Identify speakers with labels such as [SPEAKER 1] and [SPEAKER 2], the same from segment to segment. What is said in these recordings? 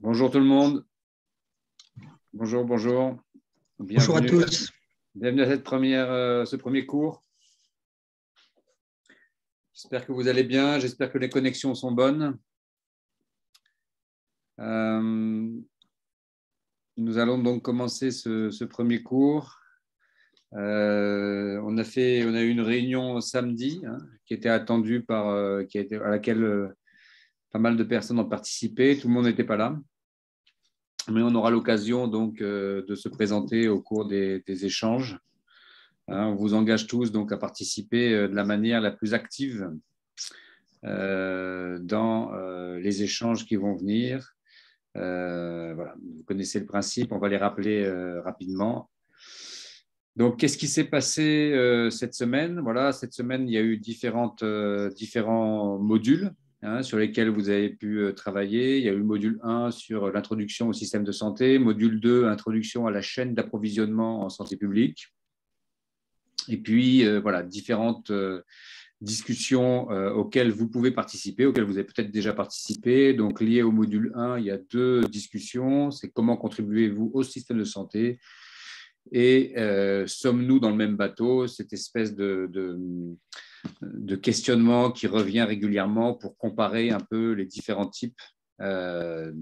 [SPEAKER 1] Bonjour tout le monde. Bonjour.
[SPEAKER 2] Bonjour à tous.
[SPEAKER 1] Bienvenue à ce premier cours. J'espère que vous allez bien. J'espère que les connexions sont bonnes. Nous allons donc commencer ce premier cours. On a eu une réunion samedi qui était attendue à laquelle pas mal de personnes ont participé. Tout le monde n'était pas là. Mais on aura l'occasion donc de se présenter au cours des échanges. On vous engage tous donc à participer de la manière la plus active dans les échanges qui vont venir. Voilà, vous connaissez le principe, on va les rappeler rapidement. Donc, qu'est-ce qui s'est passé cette semaine? Voilà, cette semaine, il y a eu différents modules sur lesquels vous avez pu travailler. Il y a eu le module 1 sur l'introduction au système de santé, module 2, introduction à la chaîne d'approvisionnement en santé publique. Et puis, voilà, différentes discussions auxquelles vous pouvez participer, auxquelles vous avez peut-être déjà participé. Donc, lié au module 1, il y a 2 discussions. C'est comment contribuez-vous au système de santé et sommes-nous dans le même bateau? Cette espèce de questionnement qui revient régulièrement pour comparer un peu les différents types de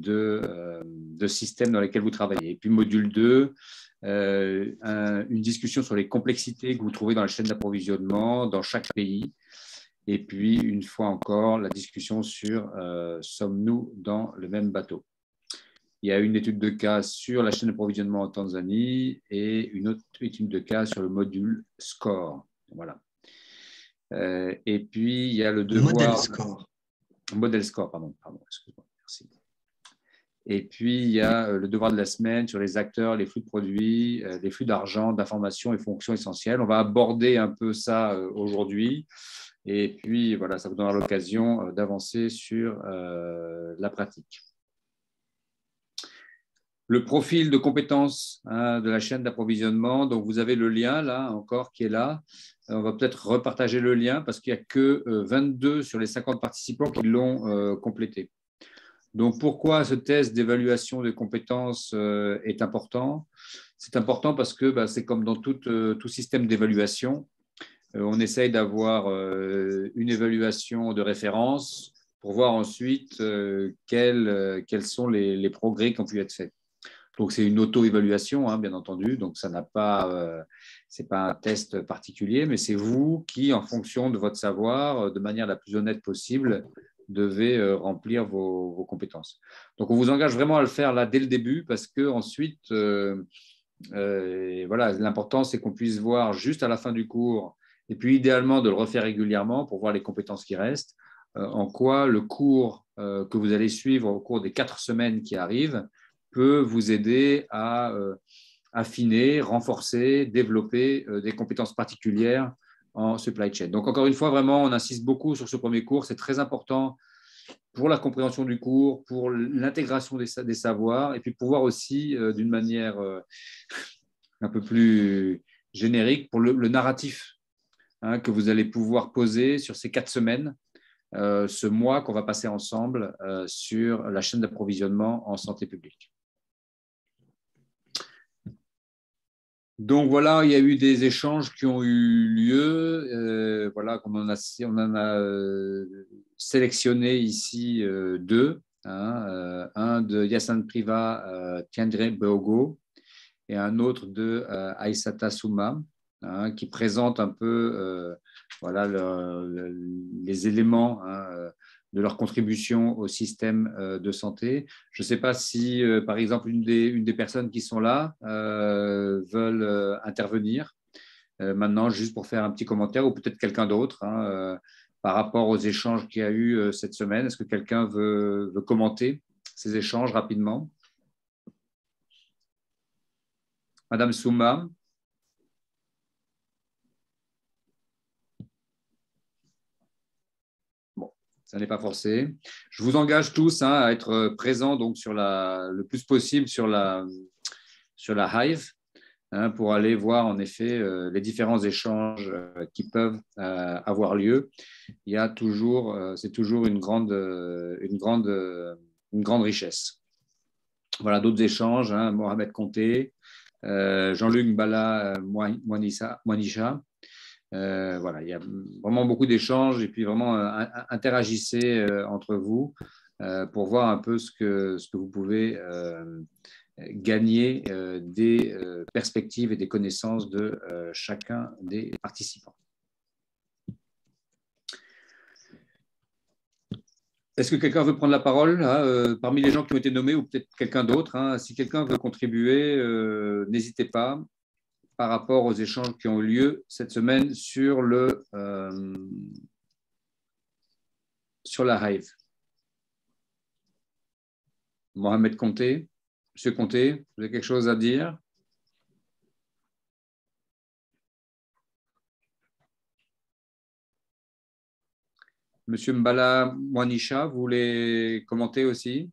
[SPEAKER 1] systèmes dans lesquels vous travaillez. Et puis, module 2, une discussion sur les complexités que vous trouvez dans la chaîne d'approvisionnement dans chaque pays. Et puis, une fois encore, la discussion sur sommes-nous dans le même bateau? Il y a une étude de cas sur la chaîne d'approvisionnement en Tanzanie et une autre étude de cas sur le module SCORE. Voilà. Et puis, il y a le devoir… Modèle SCORE, pardon, excuse-moi, merci. Et puis, il y a le devoir de la semaine sur les acteurs, les flux de produits, les flux d'argent, d'informations et fonctions essentielles. On va aborder un peu ça aujourd'hui. Et puis, voilà, ça vous donnera l'occasion d'avancer sur la pratique. Le profil de compétences de la chaîne d'approvisionnement. Donc, vous avez le lien là encore qui est là. On va peut-être repartager le lien parce qu'il n'y a que 22 sur les 50 participants qui l'ont complété. Donc, pourquoi ce test d'évaluation des compétences est important? C'est important parce que c'est comme dans tout système d'évaluation. On essaye d'avoir une évaluation de référence pour voir ensuite quels sont les progrès qui ont pu être faits. Donc, c'est une auto-évaluation, bien entendu. Donc, ça n'a pas, c'est pas un test particulier, mais c'est vous qui, en fonction de votre savoir, de manière la plus honnête possible, devez remplir vos compétences. Donc, on vous engage vraiment à le faire là dès le début parce que ensuite, voilà, l'important, c'est qu'on puisse voir juste à la fin du cours et puis idéalement de le refaire régulièrement pour voir les compétences qui restent, en quoi le cours que vous allez suivre au cours des 4 semaines qui arrivent peut vous aider à affiner, renforcer, développer des compétences particulières en supply chain. Donc, encore une fois, vraiment, on insiste beaucoup sur ce premier cours. C'est très important pour la compréhension du cours, pour l'intégration des savoirs et puis pouvoir aussi, d'une manière un peu plus générique, pour le narratif que vous allez pouvoir poser sur ces 4 semaines, ce mois qu'on va passer ensemble sur la chaîne d'approvisionnement en santé publique. Donc voilà, il y a eu des échanges qui ont eu lieu. Voilà, on en a sélectionné ici 2. Un de Yasan Priva Tiandre Beogo et un autre de Aissata Souma, qui présente un peu voilà, les éléments de leur contribution au système de santé. Je ne sais pas si, par exemple, une des personnes qui sont là veulent intervenir maintenant, juste pour faire un petit commentaire, ou peut-être quelqu'un d'autre, par rapport aux échanges qu'il y a eu cette semaine. Est-ce que quelqu'un veut commenter ces échanges rapidement? Madame Souma. Ça n'est pas forcé. Je vous engage tous à être présents donc, le plus possible sur la Hive pour aller voir en effet les différents échanges qui peuvent avoir lieu. Il y a toujours, c'est toujours une grande richesse. Voilà, d'autres échanges, hein, Mohamed Conté, Jean-Luc Mbala Mouanisha. Voilà, il y a vraiment beaucoup d'échanges et puis vraiment interagissez entre vous pour voir un peu ce que vous pouvez gagner des perspectives et des connaissances de chacun des participants. Est-ce que quelqu'un veut prendre la parole hein, parmi les gens qui ont été nommés ou peut-être quelqu'un d'autre hein, si quelqu'un veut contribuer, n'hésitez pas par rapport aux échanges qui ont eu lieu cette semaine sur la Hive. Mohamed Conté, Monsieur Conté, vous avez quelque chose à dire? Monsieur Mbala Mouanisha, vous voulez commenter aussi?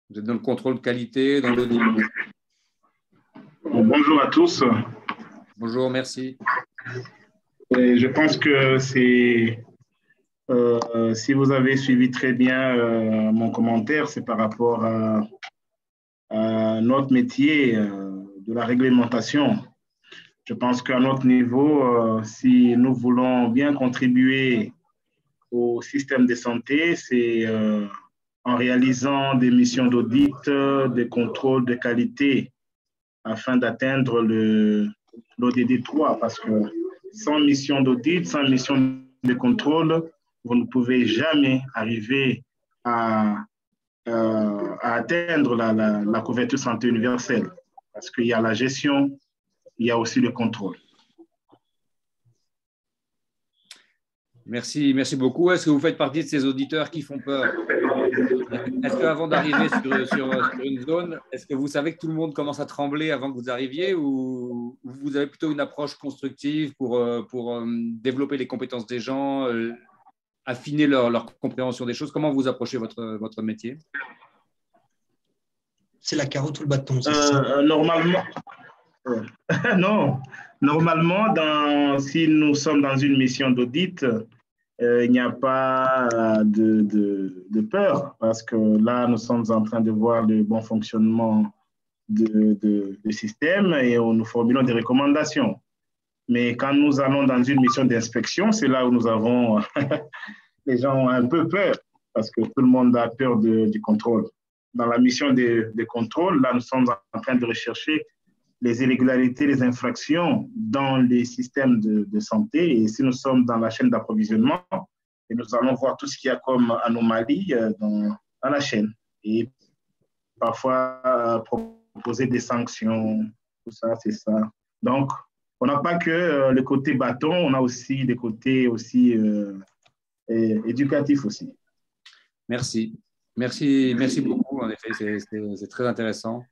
[SPEAKER 1] Vous êtes dans le contrôle de qualité, dans l'audit.
[SPEAKER 3] Bonjour à tous.
[SPEAKER 1] Bonjour, merci.
[SPEAKER 3] Et je pense que c'est, si vous avez suivi très bien mon commentaire, c'est par rapport à notre métier de la réglementation. Je pense qu'à notre niveau, si nous voulons bien contribuer au système de santé, c'est en réalisant des missions d'audit, de contrôle de qualité, afin d'atteindre l'ODD 3, parce que sans mission d'audit, sans mission de contrôle, vous ne pouvez jamais arriver à atteindre la couverture santé universelle, parce qu'il y a la gestion, il y a aussi le contrôle.
[SPEAKER 1] Merci beaucoup. Est-ce que vous faites partie de ces auditeurs qui font peur? Est-ce qu'avant d'arriver sur une zone, est-ce que vous savez que tout le monde commence à trembler avant que vous arriviez ou vous avez plutôt une approche constructive pour développer les compétences des gens, affiner leur compréhension des choses? Comment vous approchez votre métier?
[SPEAKER 2] C'est la carotte ou le bâton?
[SPEAKER 3] Normalement, non. Normalement, si nous sommes dans une mission d'audit, il n'y a pas de peur, parce que là, nous sommes en train de voir le bon fonctionnement du système et nous formulons des recommandations. Mais quand nous allons dans une mission d'inspection, c'est là où nous avons les gens ont un peu peur, parce que tout le monde a peur du contrôle. Dans la mission de contrôle, là, nous sommes en train de rechercher les irrégularités, les infractions dans les systèmes de santé. Et si nous sommes dans la chaîne d'approvisionnement, et nous allons voir tout ce qu'il y a comme anomalie dans la chaîne. Et parfois, proposer des sanctions, tout ça, c'est ça. Donc, on n'a pas que le côté bâton, on a aussi des côtés aussi éducatifs aussi.
[SPEAKER 1] Merci beaucoup. En effet, c'est très intéressant.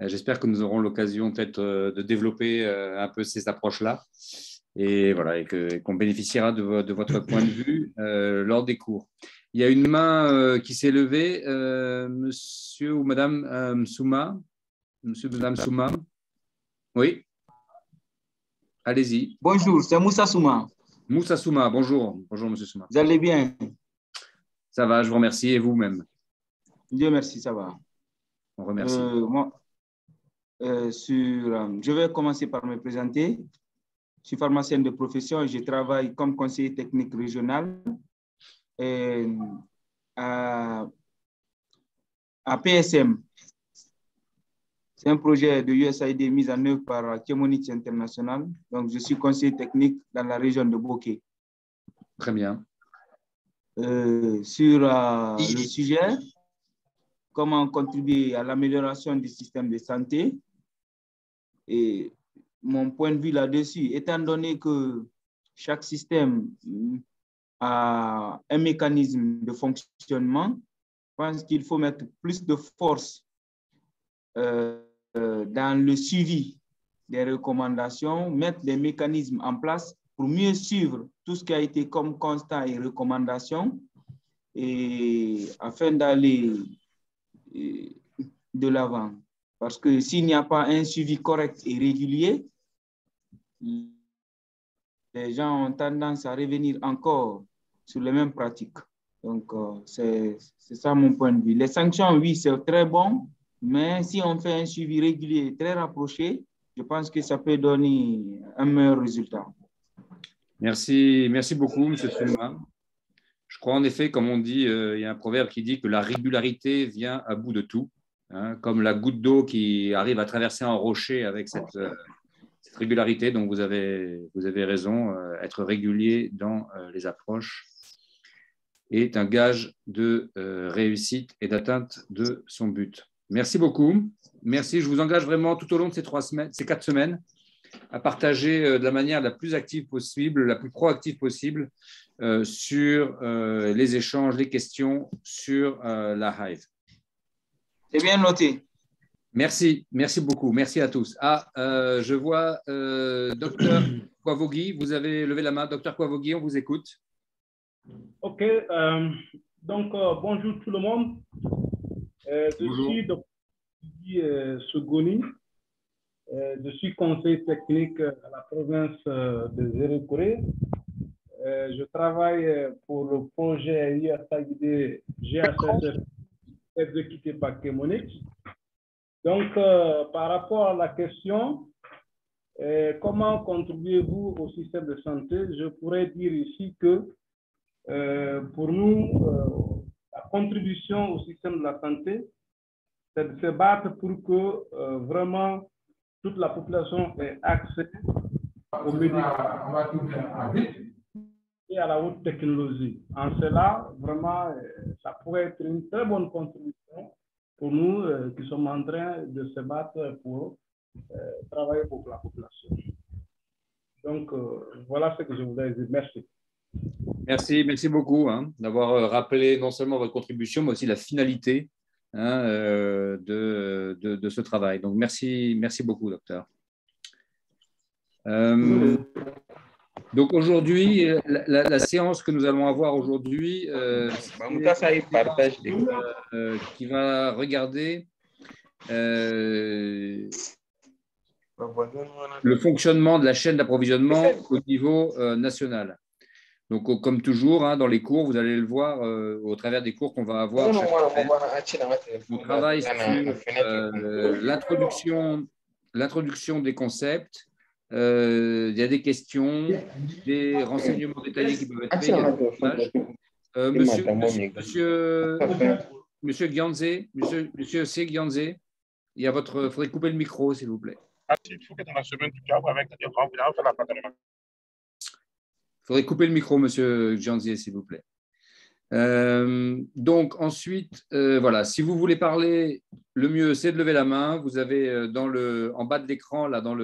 [SPEAKER 1] J'espère que nous aurons l'occasion peut-être de développer un peu ces approches-là et voilà, et qu'on bénéficiera de votre point de vue lors des cours. Il y a une main qui s'est levée, monsieur ou madame Souma. Monsieur, madame Souma. Oui. Allez-y.
[SPEAKER 4] Bonjour, c'est Moussa Souma.
[SPEAKER 1] Moussa Souma, bonjour. Bonjour, monsieur Souma.
[SPEAKER 4] Vous allez bien?
[SPEAKER 1] Ça va, je vous remercie. Et vous-même?
[SPEAKER 4] Dieu merci, ça va.
[SPEAKER 1] On remercie.
[SPEAKER 4] Je vais commencer par me présenter. Je suis pharmacien de profession et je travaille comme conseiller technique régional à PSM. C'est un projet de USAID mis en œuvre par Chemonix International. Donc, je suis conseiller technique dans la région de Bokeh.
[SPEAKER 1] Très bien.
[SPEAKER 4] Sur le sujet, comment contribuer à l'amélioration du système de santé. Et mon point de vue là-dessus, étant donné que chaque système a un mécanisme de fonctionnement, je pense qu'il faut mettre plus de force dans le suivi des recommandations, mettre des mécanismes en place pour mieux suivre tout ce qui a été comme constat et recommandations, et afin d'aller de l'avant. Parce que s'il n'y a pas un suivi correct et régulier, les gens ont tendance à revenir encore sur les mêmes pratiques. Donc, c'est ça mon point de vue. Les sanctions, oui, c'est très bon, mais si on fait un suivi régulier très rapproché, je pense que ça peut donner un meilleur résultat.
[SPEAKER 1] Merci beaucoup, M. Tsouma. Je crois en effet, comme on dit, il y a un proverbe qui dit que la régularité vient à bout de tout, hein, comme la goutte d'eau qui arrive à traverser un rocher avec cette régularité. Donc, vous avez raison, être régulier dans les approches est un gage de réussite et d'atteinte de son but. Merci beaucoup. Merci. Je vous engage vraiment tout au long de ces 4 semaines à partager de la manière la plus active possible, la plus proactive possible sur les échanges, les questions sur la Hive.
[SPEAKER 4] C'est bien noté.
[SPEAKER 1] Merci beaucoup. Merci à tous. Je vois Dr Kwavogui, vous avez levé la main. Dr Kwavogui, on vous écoute.
[SPEAKER 5] Ok, donc bonjour tout le monde. Je suis Dr Sugoni. Je suis conseiller technique à la province de Zéro-Corée. Je travaille pour le projet IASAID GHSF exécuté par Chemonix. Donc, par rapport à la question, comment contribuez-vous au système de santé? Je pourrais dire ici que pour nous, la contribution au système de la santé, c'est de se battre pour que vraiment toute la population ait accès aux médicaments et à la haute technologie. En cela, vraiment, ça pourrait être une très bonne contribution pour nous qui sommes en train de se battre pour travailler pour la population. Donc, voilà ce que je voulais dire. Merci.
[SPEAKER 1] Merci beaucoup d'avoir rappelé non seulement votre contribution, mais aussi la finalité de ce travail. Donc, merci beaucoup, docteur. Donc, aujourd'hui, la séance que nous allons avoir aujourd'hui, qui va regarder le fonctionnement de la chaîne d'approvisionnement au niveau national. Donc, comme toujours, dans les cours, vous allez le voir au travers des cours qu'on va avoir. On travaille sur l'introduction des concepts. Il y a des questions, des renseignements détaillés qui peuvent être faits. Monsieur Gyanze, monsieur C. Gyanze, il faudrait couper le micro, s'il vous plaît. Il faudrait couper le micro, monsieur Gyanze, s'il vous plaît. Donc ensuite, voilà, si vous voulez parler, le mieux c'est de lever la main. Vous avez en bas de l'écran, là, dans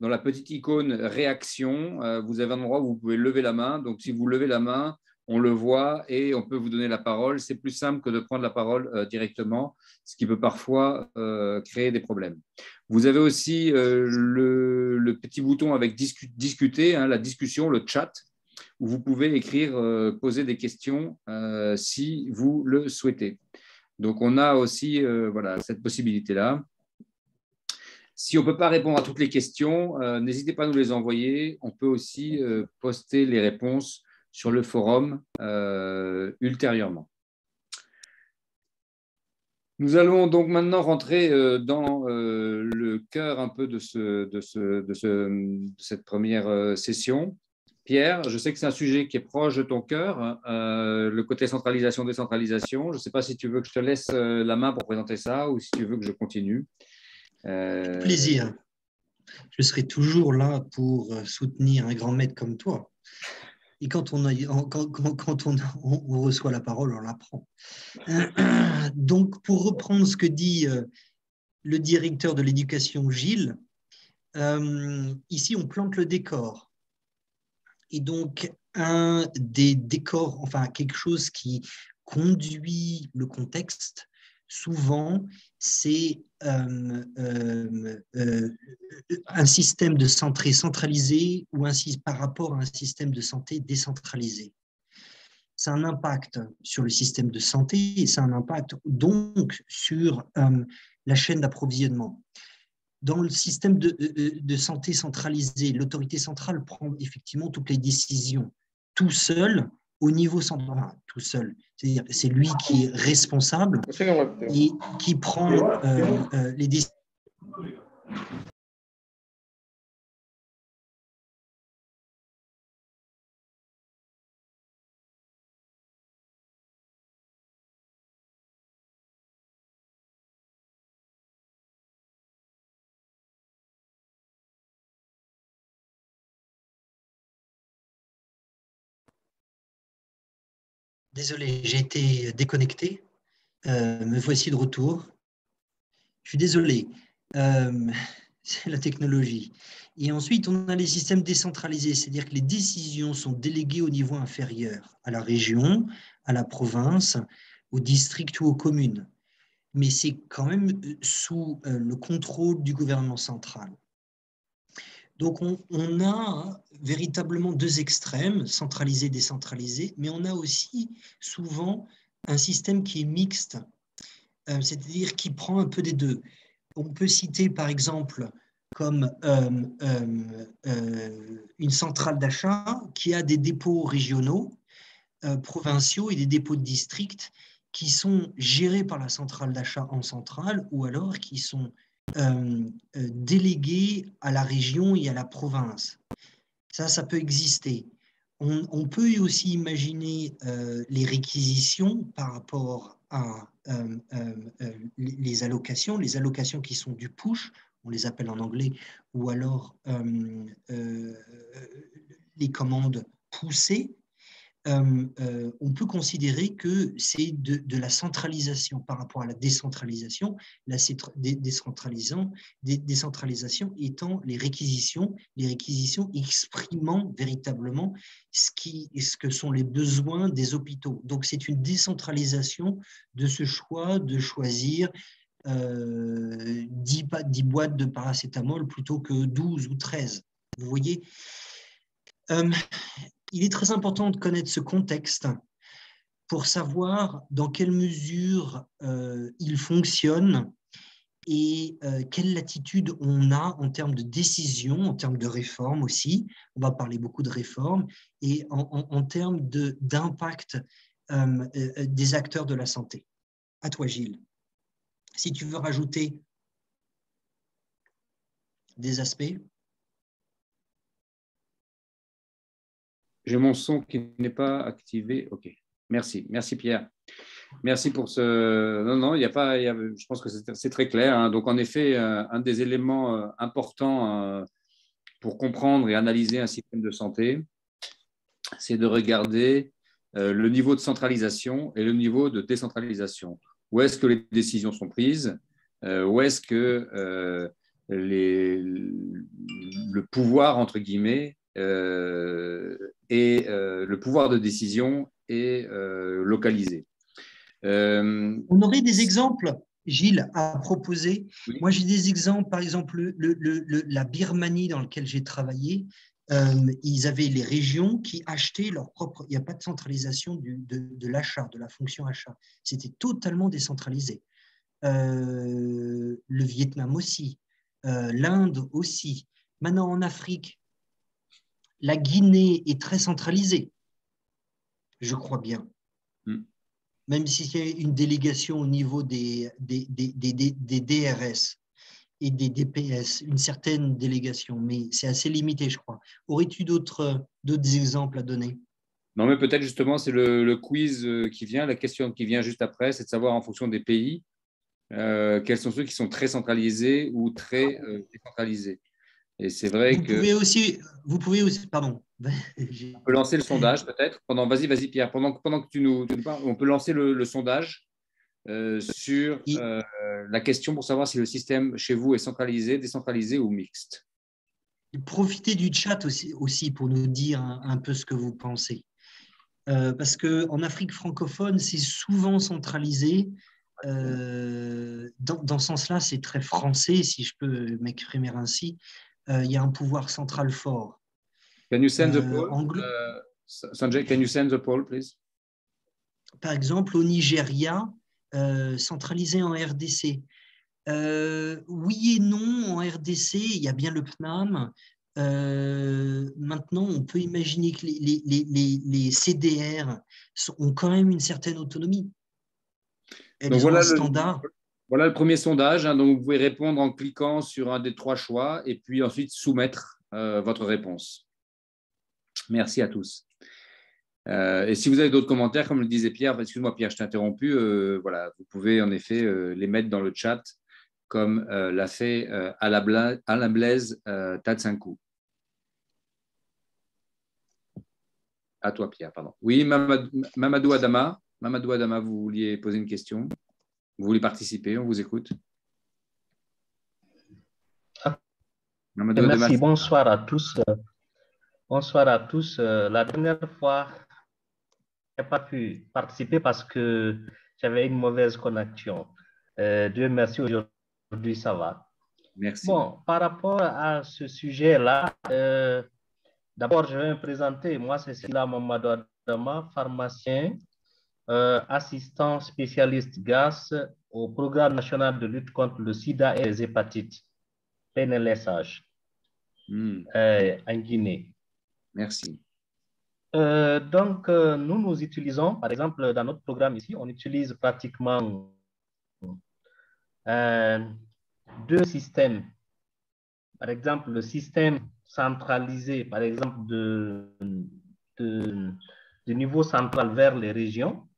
[SPEAKER 1] la petite icône réaction, vous avez un endroit où vous pouvez lever la main. Donc si vous levez la main, on le voit et on peut vous donner la parole. C'est plus simple que de prendre la parole directement, ce qui peut parfois créer des problèmes. Vous avez aussi le petit bouton avec discuter, la discussion, le chat, où vous pouvez écrire, poser des questions si vous le souhaitez. Donc, on a aussi cette possibilité-là. Si on ne peut pas répondre à toutes les questions, n'hésitez pas à nous les envoyer. On peut aussi poster les réponses sur le forum ultérieurement. Nous allons donc maintenant rentrer dans le cœur un peu de cette première session. Pierre, je sais que c'est un sujet qui est proche de ton cœur, le côté centralisation-décentralisation. Je ne sais pas si tu veux que je te laisse la main pour présenter ça ou si tu veux que je continue.
[SPEAKER 2] Avec plaisir. Je serai toujours là pour soutenir un grand maître comme toi. Et quand on reçoit la parole, on la prend. Donc, pour reprendre ce que dit le directeur de l'éducation, Gilles, ici, on plante le décor. Et donc, un des décors, enfin, quelque chose qui conduit le contexte, souvent, c'est un système de santé centralisé ou par rapport à un système de santé décentralisé. Ça a un impact sur le système de santé et ça a un impact donc sur la chaîne d'approvisionnement. Dans le système de santé centralisé, l'autorité centrale prend effectivement toutes les décisions tout seul au niveau central, enfin, tout seul. C'est-à-dire c'est lui qui est responsable et qui prend les décisions. Désolé, j'ai été déconnecté. Me voici de retour. Je suis désolé. C'est la technologie. Et ensuite, on a les systèmes décentralisés, c'est-à-dire que les décisions sont déléguées au niveau inférieur, à la région, à la province, au district ou aux communes. Mais c'est quand même sous le contrôle du gouvernement central. Donc, on a véritablement deux extrêmes, centralisé, décentralisé, mais on a aussi souvent un système qui est mixte, c'est-à-dire qui prend un peu des deux. On peut citer par exemple comme une centrale d'achat qui a des dépôts régionaux, provinciaux et des dépôts de district qui sont gérés par la centrale d'achat en centrale ou alors qui sont délégués à la région et à la province. Ça peut exister. On peut aussi imaginer les réquisitions par rapport à les allocations qui sont du push, on les appelle en anglais, ou alors les commandes poussées. On peut considérer que c'est de la centralisation par rapport à la décentralisation, la décentralisation étant les réquisitions exprimant véritablement ce que sont les besoins des hôpitaux. Donc c'est une décentralisation de ce choix de choisir 10 boîtes de paracétamol plutôt que 12 ou 13. Vous voyez, il est très important de connaître ce contexte pour savoir dans quelle mesure il fonctionne et quelle latitude on a en termes de décision, en termes de réforme aussi. On va parler beaucoup de réforme et en termes d'impact des acteurs de la santé. À toi, Gilles. Si tu veux rajouter des aspects.
[SPEAKER 1] J'ai mon son qui n'est pas activé. OK. Merci. Merci, Pierre. Merci pour ce… Non, il n'y a pas… je pense que c'est très clair. Hein. Donc, en effet, un des éléments importants pour comprendre et analyser un système de santé, c'est de regarder le niveau de centralisation et le niveau de décentralisation. Où est-ce que les décisions sont prises? Où est-ce que le pouvoir, entre guillemets, et le pouvoir de décision est localisé.
[SPEAKER 2] On aurait des exemples, Gilles, à proposer. Oui. Moi, j'ai des exemples, par exemple, la Birmanie dans laquelle j'ai travaillé, ils avaient les régions qui achetaient leur propre… Il n'y a pas de centralisation de l'achat, de la fonction achat. C'était totalement décentralisé. Le Vietnam aussi, l'Inde aussi. Maintenant, en Afrique, la Guinée est très centralisée, je crois bien. Même si c'est une délégation au niveau des DRS et des DPS, une certaine délégation, mais c'est assez limité, je crois. Aurais-tu d'autres exemples à donner?
[SPEAKER 1] Non, mais peut-être justement, c'est le quiz qui vient, la question qui vient juste après, c'est de savoir en fonction des pays, quels sont ceux qui sont très centralisés ou très décentralisés. Et c'est vrai que…
[SPEAKER 2] Vous pouvez aussi, pardon.
[SPEAKER 1] On peut lancer le sondage peut-être. Vas-y Pierre, pendant que tu nous parles, on peut lancer le sondage sur la question pour savoir si le système chez vous est centralisé, décentralisé ou mixte.
[SPEAKER 2] Profitez du chat aussi pour nous dire un peu ce que vous pensez. Parce qu'en Afrique francophone, c'est souvent centralisé. Dans ce sens-là, c'est très français, si je peux m'exprimer ainsi. Il y a un pouvoir central fort.
[SPEAKER 1] Can you send the poll? Sanjay, can you send the poll, please?
[SPEAKER 2] Par exemple, au Nigeria, centralisé en RDC. Oui et non, en RDC, il y a bien le PNAM, Maintenant, on peut imaginer que les CDR ont quand même une certaine autonomie. Elles
[SPEAKER 1] Donc,
[SPEAKER 2] ont
[SPEAKER 1] voilà
[SPEAKER 2] un standard.
[SPEAKER 1] Voilà le premier sondage. Hein, donc, vous pouvez répondre en cliquant sur un des 3 choix et puis ensuite soumettre votre réponse. Merci à tous. Et si vous avez d'autres commentaires, comme le disait Pierre, excuse-moi Pierre, je t'ai interrompu, voilà, vous pouvez en effet les mettre dans le chat comme l'a fait Alain Blaise Tatsenkou. À toi Pierre, pardon. Oui, Mamadou Adama, vous vouliez poser une question? Vous voulez participer? On vous écoute.
[SPEAKER 6] Merci, bonsoir à tous. Bonsoir à tous. La dernière fois, je n'ai pas pu participer parce que j'avais une mauvaise connexion. Dieu merci, aujourd'hui ça va.
[SPEAKER 1] Merci.
[SPEAKER 6] Bon, par rapport à ce sujet-là, d'abord je vais me présenter. Moi, c'est Sila Mamadou Adama, pharmacien, assistant spécialiste GAS au Programme national de lutte contre le sida et les hépatites, PNLSH, en Guinée.
[SPEAKER 1] Merci.
[SPEAKER 6] Donc, nous utilisons, par exemple, dans notre programme ici, on utilise pratiquement 2 systèmes. Par exemple, le système centralisé, par exemple, du niveau central vers les régions.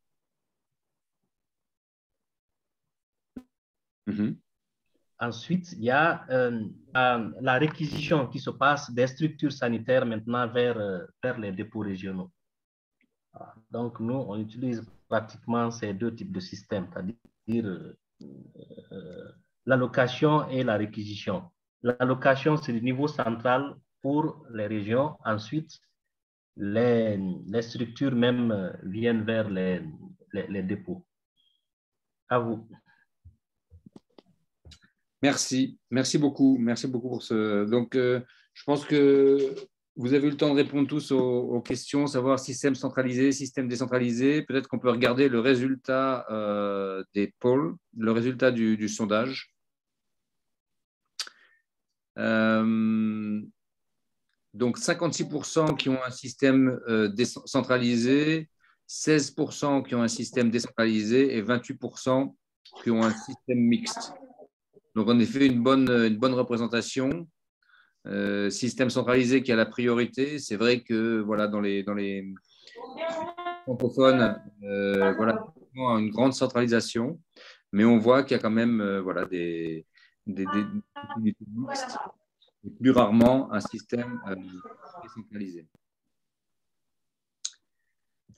[SPEAKER 6] Ensuite, il y a la réquisition qui se passe des structures sanitaires maintenant vers les dépôts régionaux. Donc, nous, on utilise pratiquement ces 2 types de systèmes, c'est-à-dire l'allocation et la réquisition. L'allocation, c'est le niveau central pour les régions. Ensuite, les structures même viennent vers les dépôts. À vous.
[SPEAKER 1] Merci beaucoup pour ce. Donc, je pense que vous avez eu le temps de répondre tous aux questions, savoir système centralisé, système décentralisé. Peut-être qu'on peut regarder le résultat des polls, le résultat du sondage. Donc, 56% qui ont un système décentralisé, 16% qui ont un système décentralisé et 28% qui ont un système mixte. Donc, en effet, une bonne représentation. Système centralisé qui a la priorité. C'est vrai que voilà, dans les francophones, voilà, une grande centralisation, mais on voit qu'il y a quand même voilà, des mixtes, et plus rarement un système décentralisé.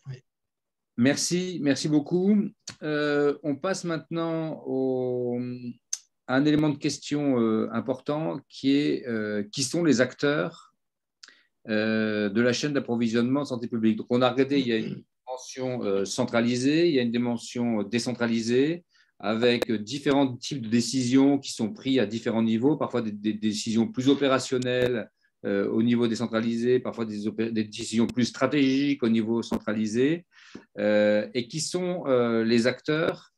[SPEAKER 2] Oui.
[SPEAKER 1] Merci beaucoup. On passe maintenant à un élément de question important qui sont les acteurs de la chaîne d'approvisionnement de santé publique. Donc, on a regardé, il y a une dimension centralisée, il y a une dimension décentralisée, avec différents types de décisions qui sont prises à différents niveaux, parfois des décisions plus opérationnelles au niveau décentralisé, parfois des décisions plus stratégiques au niveau centralisé, et qui sont les acteurs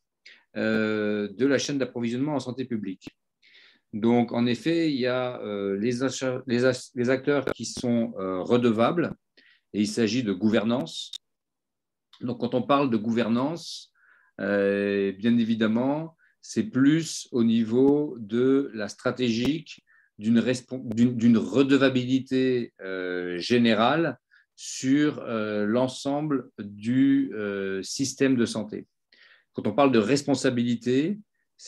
[SPEAKER 1] de la chaîne d'approvisionnement en santé publique. Donc, en effet, il y a les acteurs qui sont redevables, et il s'agit de gouvernance. Donc, quand on parle de gouvernance, bien évidemment, c'est plus au niveau de la stratégique, d'une redevabilité générale sur l'ensemble du système de santé. Quand on parle de responsabilité,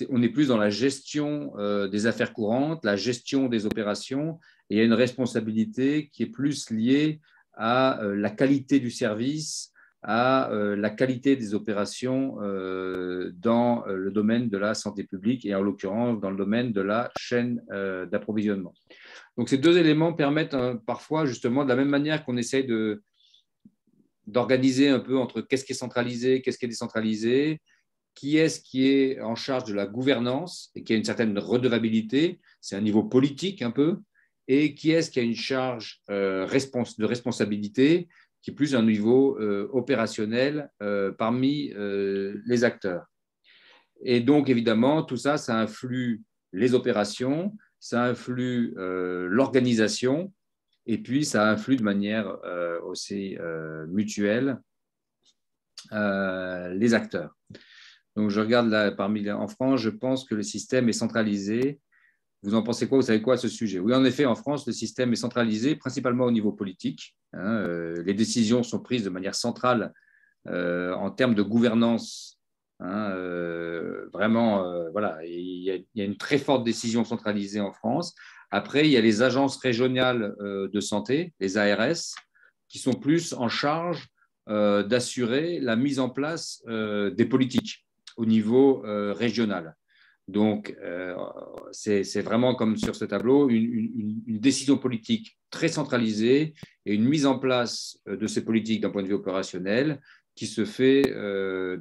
[SPEAKER 1] on est plus dans la gestion des affaires courantes, la gestion des opérations, et il y a une responsabilité qui est plus liée à la qualité du service, à la qualité des opérations dans le domaine de la santé publique et en l'occurrence dans le domaine de la chaîne d'approvisionnement. Donc ces 2 éléments permettent parfois justement de la même manière qu'on essaye d'organiser un peu entre qu'est-ce qui est centralisé, qu'est-ce qui est décentralisé, qui est-ce qui est en charge de la gouvernance et qui a une certaine redevabilité, c'est un niveau politique un peu, et qui est-ce qui a une charge de responsabilité qui est plus un niveau opérationnel parmi les acteurs. Et donc, évidemment, tout ça influe les opérations, ça influe l'organisation Et puis, ça influe de manière aussi mutuelle les acteurs. Donc, je regarde là, en France, je pense que le système est centralisé. Vous en pensez quoi? Vous savez quoi à ce sujet? Oui, en effet, en France, le système est centralisé, principalement au niveau politique. Les décisions sont prises de manière centrale en termes de gouvernance. Vraiment, voilà, il y a une très forte décision centralisée en France. Après, il y a les agences régionales de santé, les ARS, qui sont plus en charge d'assurer la mise en place des politiques au niveau régional. Donc, c'est vraiment comme sur ce tableau, une décision politique très centralisée et une mise en place de ces politiques d'un point de vue opérationnel qui se fait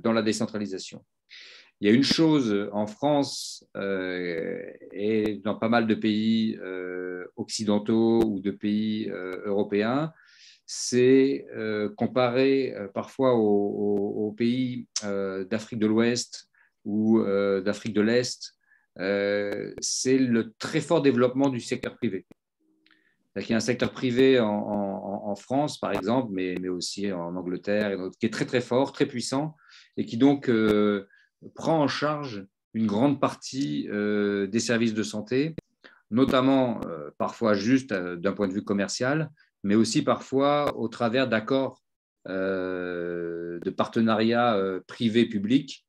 [SPEAKER 1] dans la décentralisation. Il y a une chose en France et dans pas mal de pays occidentaux ou de pays européens, c'est comparé parfois aux pays d'Afrique de l'Ouest ou d'Afrique de l'Est, c'est le très fort développement du secteur privé. Il y a un secteur privé en France, par exemple, mais aussi en Angleterre, qui est très, très fort, très puissant, et qui donc prend en charge une grande partie des services de santé, notamment parfois juste d'un point de vue commercial, mais aussi parfois au travers d'accords de partenariat privé-public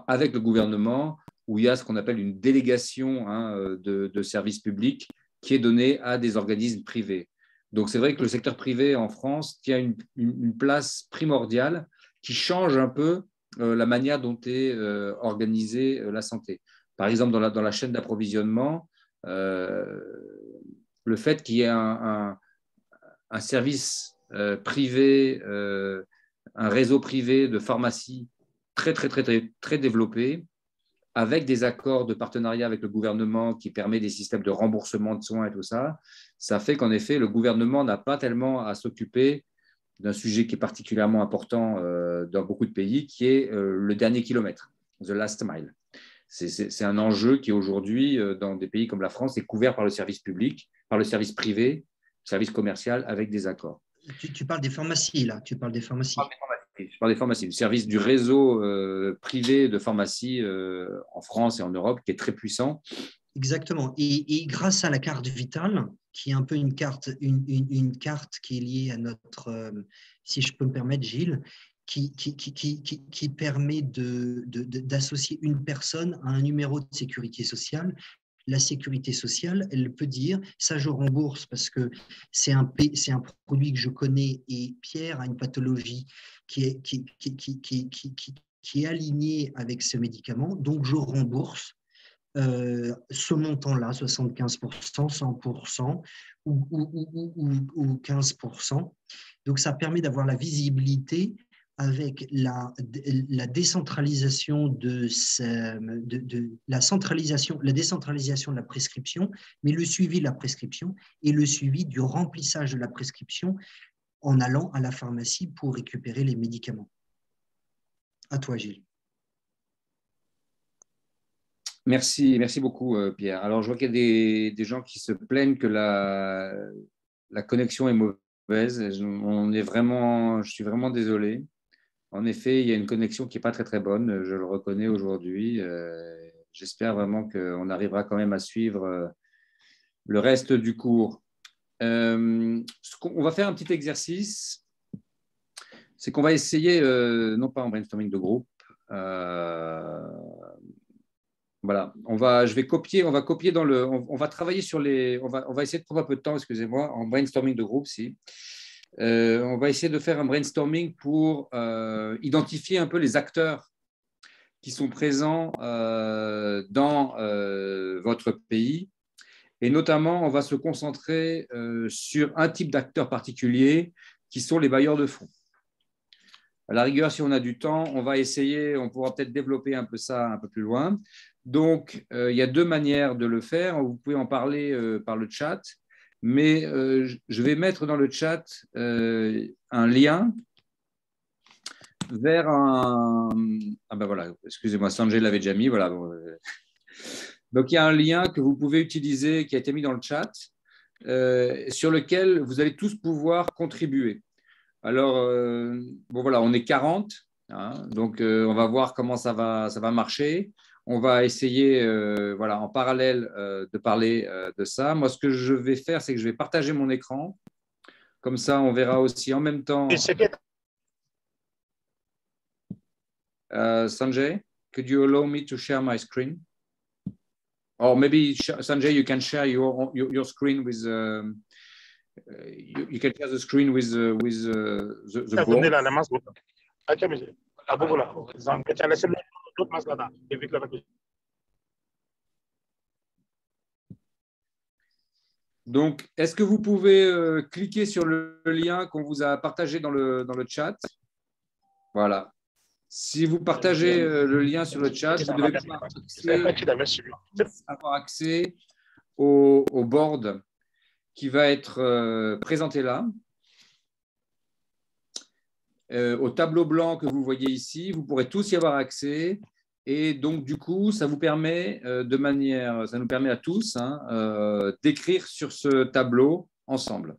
[SPEAKER 1] avec le gouvernement, où il y a ce qu'on appelle une délégation de services publics qui est donnée à des organismes privés. Donc, c'est vrai que le secteur privé en France tient une place primordiale qui change un peu la manière dont est organisée la santé. Par exemple, dans la chaîne d'approvisionnement, le fait qu'il y ait un service privé, un réseau privé de pharmacie très développé, avec des accords de partenariat avec le gouvernement qui permet des systèmes de remboursement de soins et tout ça, ça fait qu'en effet, le gouvernement n'a pas tellement à s'occuper d'un sujet qui est particulièrement important dans beaucoup de pays, qui est le dernier kilomètre, the last mile. C'est un enjeu qui aujourd'hui, dans des pays comme la France, est couvert par le service public, par le service privé, service commercial, avec des accords.
[SPEAKER 2] Tu parles des pharmacies, là. Tu parles des pharmacies.
[SPEAKER 1] Je parle des pharmacies, le service du réseau privé de pharmacie en France et en Europe, qui est très puissant.
[SPEAKER 2] Exactement. Et grâce à la carte vitale, qui est un peu une carte qui est liée à notre, si je peux me permettre, Gilles, qui permet d'associer une personne à un numéro de sécurité sociale. La sécurité sociale, elle peut dire, ça je rembourse parce que c'est un produit que je connais et Pierre a une pathologie qui est alignée avec ce médicament, donc je rembourse ce montant-là, 75%, 100% ou 15%. Donc ça permet d'avoir la visibilité avec la décentralisation la décentralisation de la prescription, mais le suivi de la prescription et le suivi du remplissage de la prescription en allant à la pharmacie pour récupérer les médicaments. À toi, Gilles.
[SPEAKER 1] Merci beaucoup, Pierre. Alors, je vois qu'il y a des gens qui se plaignent que la connexion est mauvaise. Je suis vraiment désolé. En effet, il y a une connexion qui n'est pas très bonne, je le reconnais aujourd'hui. J'espère vraiment qu'on arrivera quand même à suivre le reste du cours. On va faire un petit exercice. C'est qu'on va essayer, non pas en brainstorming de groupe, voilà, on va copier dans on va travailler sur on va essayer de prendre un peu de temps, excusez-moi, en brainstorming de groupe, si. On va essayer de faire un brainstorming pour identifier un peu les acteurs qui sont présents dans votre pays. Et notamment, on va se concentrer sur un type d'acteurs particulier qui sont les bailleurs de fonds. À la rigueur, si on a du temps, on pourra peut-être développer un peu ça un peu plus loin. Donc, il y a deux manières de le faire. Vous pouvez en parler par le chat. Mais je vais mettre dans le chat un lien vers un… Ah ben voilà, excusez-moi, Sanjay l'avait déjà mis. Voilà. Donc, il y a un lien que vous pouvez utiliser, qui a été mis dans le chat, sur lequel vous allez tous pouvoir contribuer. Alors, bon, voilà, on est 40, hein, donc on va voir comment ça va marcher. On va essayer, voilà, en parallèle de parler de ça. Moi, ce que je vais faire, c'est que je vais partager mon écran. Comme ça, on verra aussi en même temps. Sanjay, could you allow me to share my screen? Or maybe, Sanjay, you can share your screen with... you can share the screen with the board. Donc, est-ce que vous pouvez cliquer sur le lien qu'on vous a partagé dans le chat? Voilà. Si vous partagez le lien sur le chat, vous devez avoir accès au board qui va être présenté là. Au tableau blanc que vous voyez ici, vous pourrez tous y avoir accès. Et donc, du coup, ça vous permet ça nous permet à tous d'écrire sur ce tableau ensemble.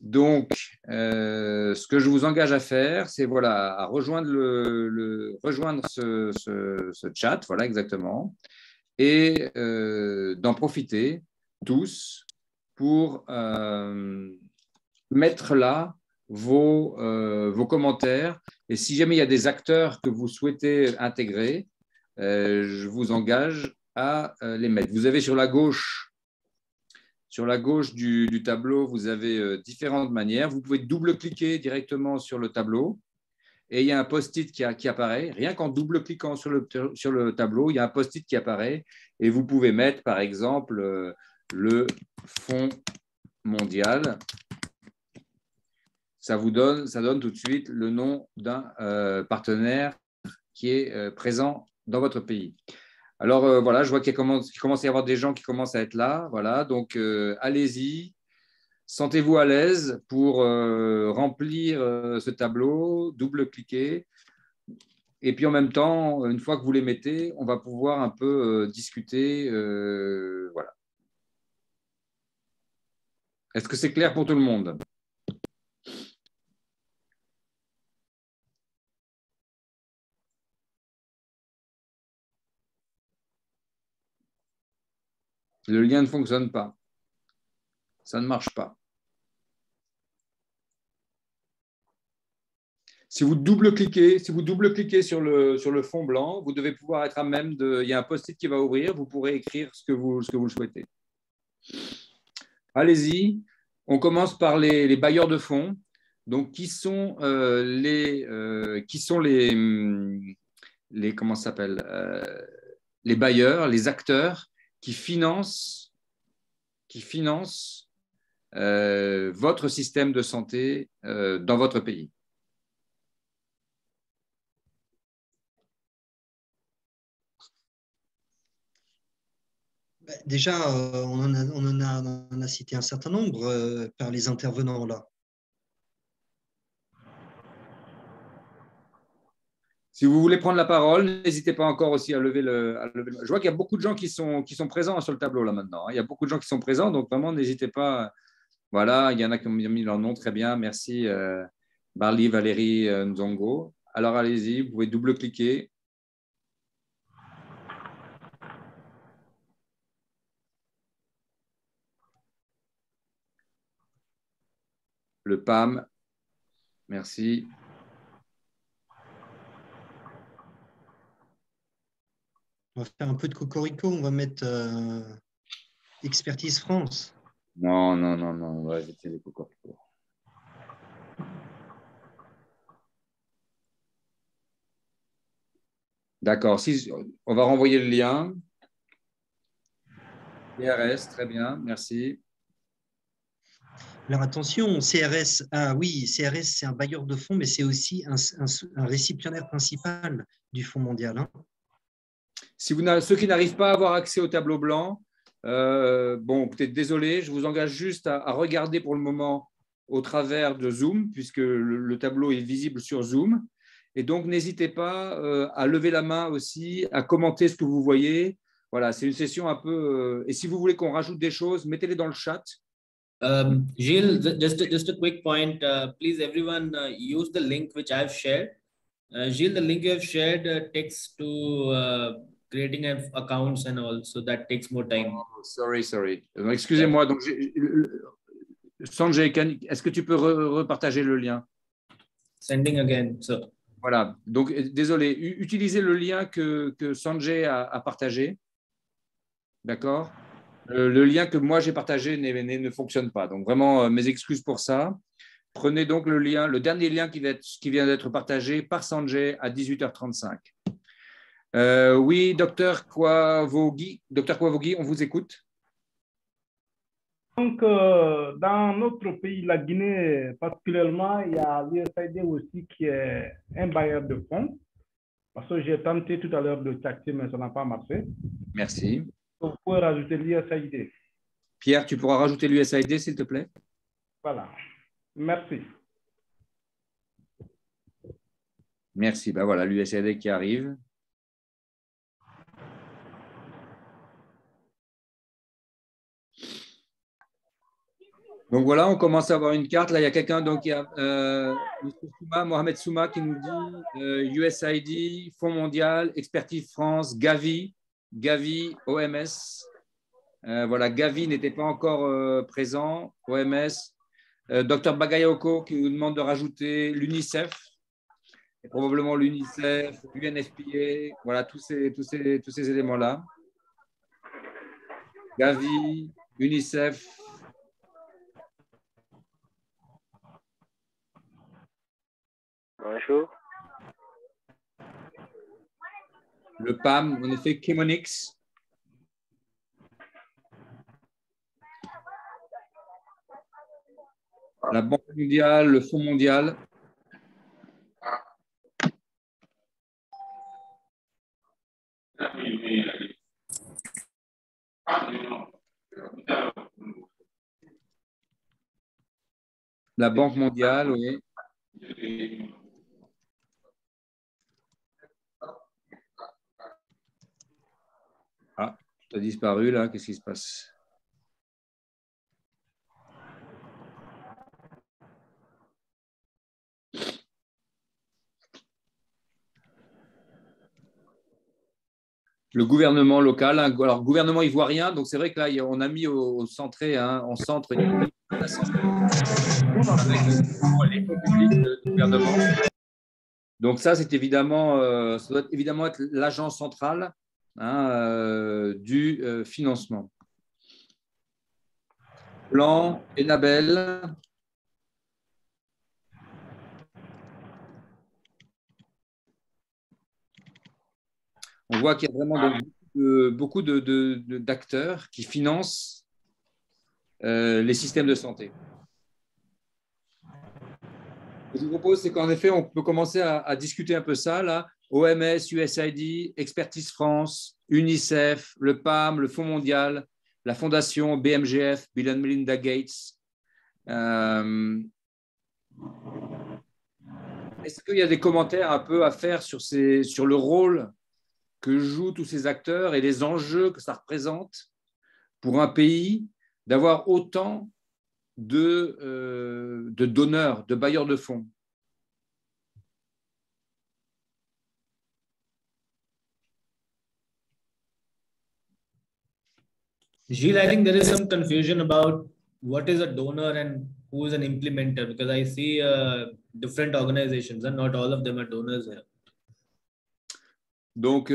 [SPEAKER 1] Donc, ce que je vous engage à faire, c'est voilà, à rejoindre ce chat, voilà exactement, et d'en profiter tous pour mettre là vos commentaires. Et si jamais il y a des acteurs que vous souhaitez intégrer, je vous engage à les mettre. Vous avez sur la gauche du tableau, vous avez différentes manières. Vous pouvez double-cliquer directement sur le tableau et il y a un post-it qui apparaît. Rien qu'en double-cliquant sur le tableau, il y a un post-it qui apparaît et vous pouvez mettre, par exemple, le Fonds mondial. Ça donne tout de suite le nom d'un partenaire qui est présent dans votre pays. Alors, voilà, je vois qu'il commence à y avoir des gens qui commencent à être là. Voilà, donc allez-y, sentez-vous à l'aise pour remplir ce tableau, double-cliquer. Et puis, en même temps, une fois que vous les mettez, on va pouvoir un peu discuter. Voilà. Est-ce que c'est clair pour tout le monde ? Le lien ne fonctionne pas. Ça ne marche pas. Si vous double-cliquez sur le fond blanc, vous devez pouvoir être à même de... Il y a un post-it qui va ouvrir, vous pourrez écrire ce que vous souhaitez. Allez-y. On commence par les bailleurs de fonds. Donc, qui sont les comment ça s'appelle, les bailleurs, les acteurs qui financent votre système de santé dans votre pays.
[SPEAKER 2] Déjà, on en a cité un certain nombre par les intervenants là.
[SPEAKER 1] Si vous voulez prendre la parole, n'hésitez pas encore aussi à lever le... Je vois qu'il y a beaucoup de gens qui sont présents sur le tableau là maintenant. Il y a beaucoup de gens qui sont présents, donc vraiment, n'hésitez pas. Voilà, il y en a qui ont mis leur nom, très bien. Merci, Barli, Valérie, Nzongo. Alors, allez-y, vous pouvez double-cliquer. Le PAM, merci.
[SPEAKER 2] On va faire un peu de cocorico, on va mettre Expertise France.
[SPEAKER 1] Non, on va éviter les cocorico. D'accord, on va renvoyer le lien. CRS, très bien, merci.
[SPEAKER 2] Alors attention, CRS, oui, CRS c'est un bailleur de fonds, mais c'est aussi un récipiendaire principal du Fonds mondial. Hein.
[SPEAKER 1] Ceux qui n'arrivent pas à avoir accès au tableau blanc, bon, peut-être désolé, je vous engage juste à regarder pour le moment au travers de Zoom, puisque le tableau est visible sur Zoom. Et donc, n'hésitez pas à lever la main aussi, à commenter ce que vous voyez. Voilà, c'est une session un peu… et si vous voulez qu'on rajoute des choses, mettez-les dans le chat.
[SPEAKER 7] Gilles, just a quick point. Please, everyone, use the link which I've shared. Gilles, the link you have shared takes to creating accounts and all, so that takes more time.
[SPEAKER 1] Oh, sorry. Excusez-moi. Donc, Sanjay, est-ce que tu peux repartager le lien?
[SPEAKER 7] Sending again, sir.
[SPEAKER 1] Voilà. Donc, désolé. Utilisez le lien que Sanjay a partagé. D'accord? Le lien que moi j'ai partagé ne fonctionne pas. Donc, vraiment, mes excuses pour ça. Prenez donc le lien, le dernier lien qui vient d'être partagé par Sanjay à 18h35. Oui, docteur Kouavogi, on vous écoute.
[SPEAKER 5] Donc, dans notre pays, la Guinée particulièrement, il y a l'USAID aussi qui est un bailleur de fonds. Parce que j'ai tenté tout à l'heure de tacter, mais ça n'a pas marché.
[SPEAKER 1] Merci.
[SPEAKER 5] Vous pouvez rajouter l'USAID.
[SPEAKER 1] Pierre, tu pourras rajouter l'USAID, s'il te plaît?
[SPEAKER 5] Voilà. Merci.
[SPEAKER 1] Merci. Ben voilà, l'USAID qui arrive. Donc voilà, on commence à avoir une carte. Là, il y a quelqu'un, donc il y a Mohamed Souma qui nous dit USAID, Fonds mondial, Expertise France, Gavi, OMS. Voilà, Gavi n'était pas encore présent, OMS. Dr Bagayoko qui nous demande de rajouter l'UNICEF, probablement l'UNICEF, l'UNFPA, voilà, tous ces éléments-là. Gavi, UNICEF.
[SPEAKER 8] Bonjour.
[SPEAKER 1] Le PAM, en effet, Chemonix. La Banque mondiale, le Fonds mondial. La Banque mondiale, oui. Ah, tu as disparu là, qu'est-ce qui se passe? Le gouvernement local, alors gouvernement ivoirien, donc c'est vrai que là, on a mis au centre avec les fonds publics de gouvernement. Donc ça, c'est évidemment, ça doit évidemment être l'agence centrale du financement. Plan, Enabel. On voit qu'il y a vraiment beaucoup d'acteurs qui financent les systèmes de santé. Ce que je vous propose, c'est qu'en effet, on peut commencer à discuter un peu ça, là. OMS, USAID, Expertise France, UNICEF, le PAM, le Fonds mondial, la Fondation BMGF, Bill and Melinda Gates. Est-ce qu'il y a des commentaires un peu à faire sur le rôle que jouent tous ces acteurs et les enjeux que ça représente pour un pays d'avoir autant de donneurs, de bailleurs de fonds?
[SPEAKER 7] Gilles, I think there is some confusion about what is a donor and who is an implementer, because I see different organizations and not all of them are donors here.
[SPEAKER 1] Donc,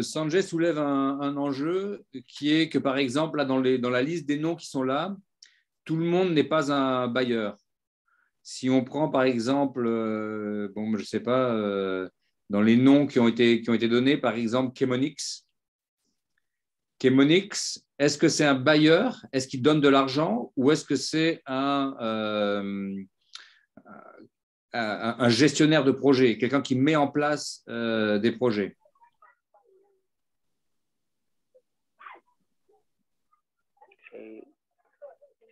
[SPEAKER 1] Sanjay soulève un enjeu qui est que, par exemple, là, dans la liste des noms qui sont là, tout le monde n'est pas un bailleur. Si on prend, par exemple, je ne sais pas, dans les noms qui ont été donnés, par exemple, Chemonix. Chemonix, est-ce que c'est un bailleur? Est-ce qu'il donne de l'argent? Ou est-ce que c'est un gestionnaire de projet, quelqu'un qui met en place des projets?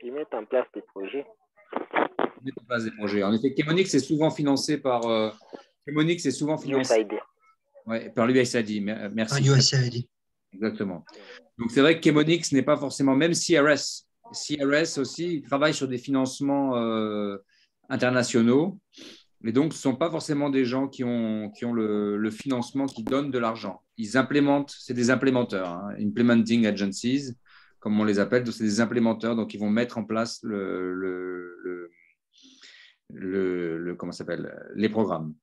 [SPEAKER 8] Ils mettent en place des projets.
[SPEAKER 1] Ils mettent en place des projets. En effet, Chemonix est souvent financé par
[SPEAKER 8] USAID.
[SPEAKER 1] Ouais, par l'USAID. Merci.
[SPEAKER 2] USAID.
[SPEAKER 1] Exactement. Donc, c'est vrai que Chemonix n'est pas forcément, même CRS. CRS aussi, ils travaillent sur des financements internationaux. Mais donc, ce ne sont pas forcément des gens qui ont le financement, qui donnent de l'argent. Ils implémentent, c'est des implémenteurs, hein, implementing agencies, comme on les appelle. C'est des implémenteurs, donc ils vont mettre en place comment ça s'appelle, les programmes.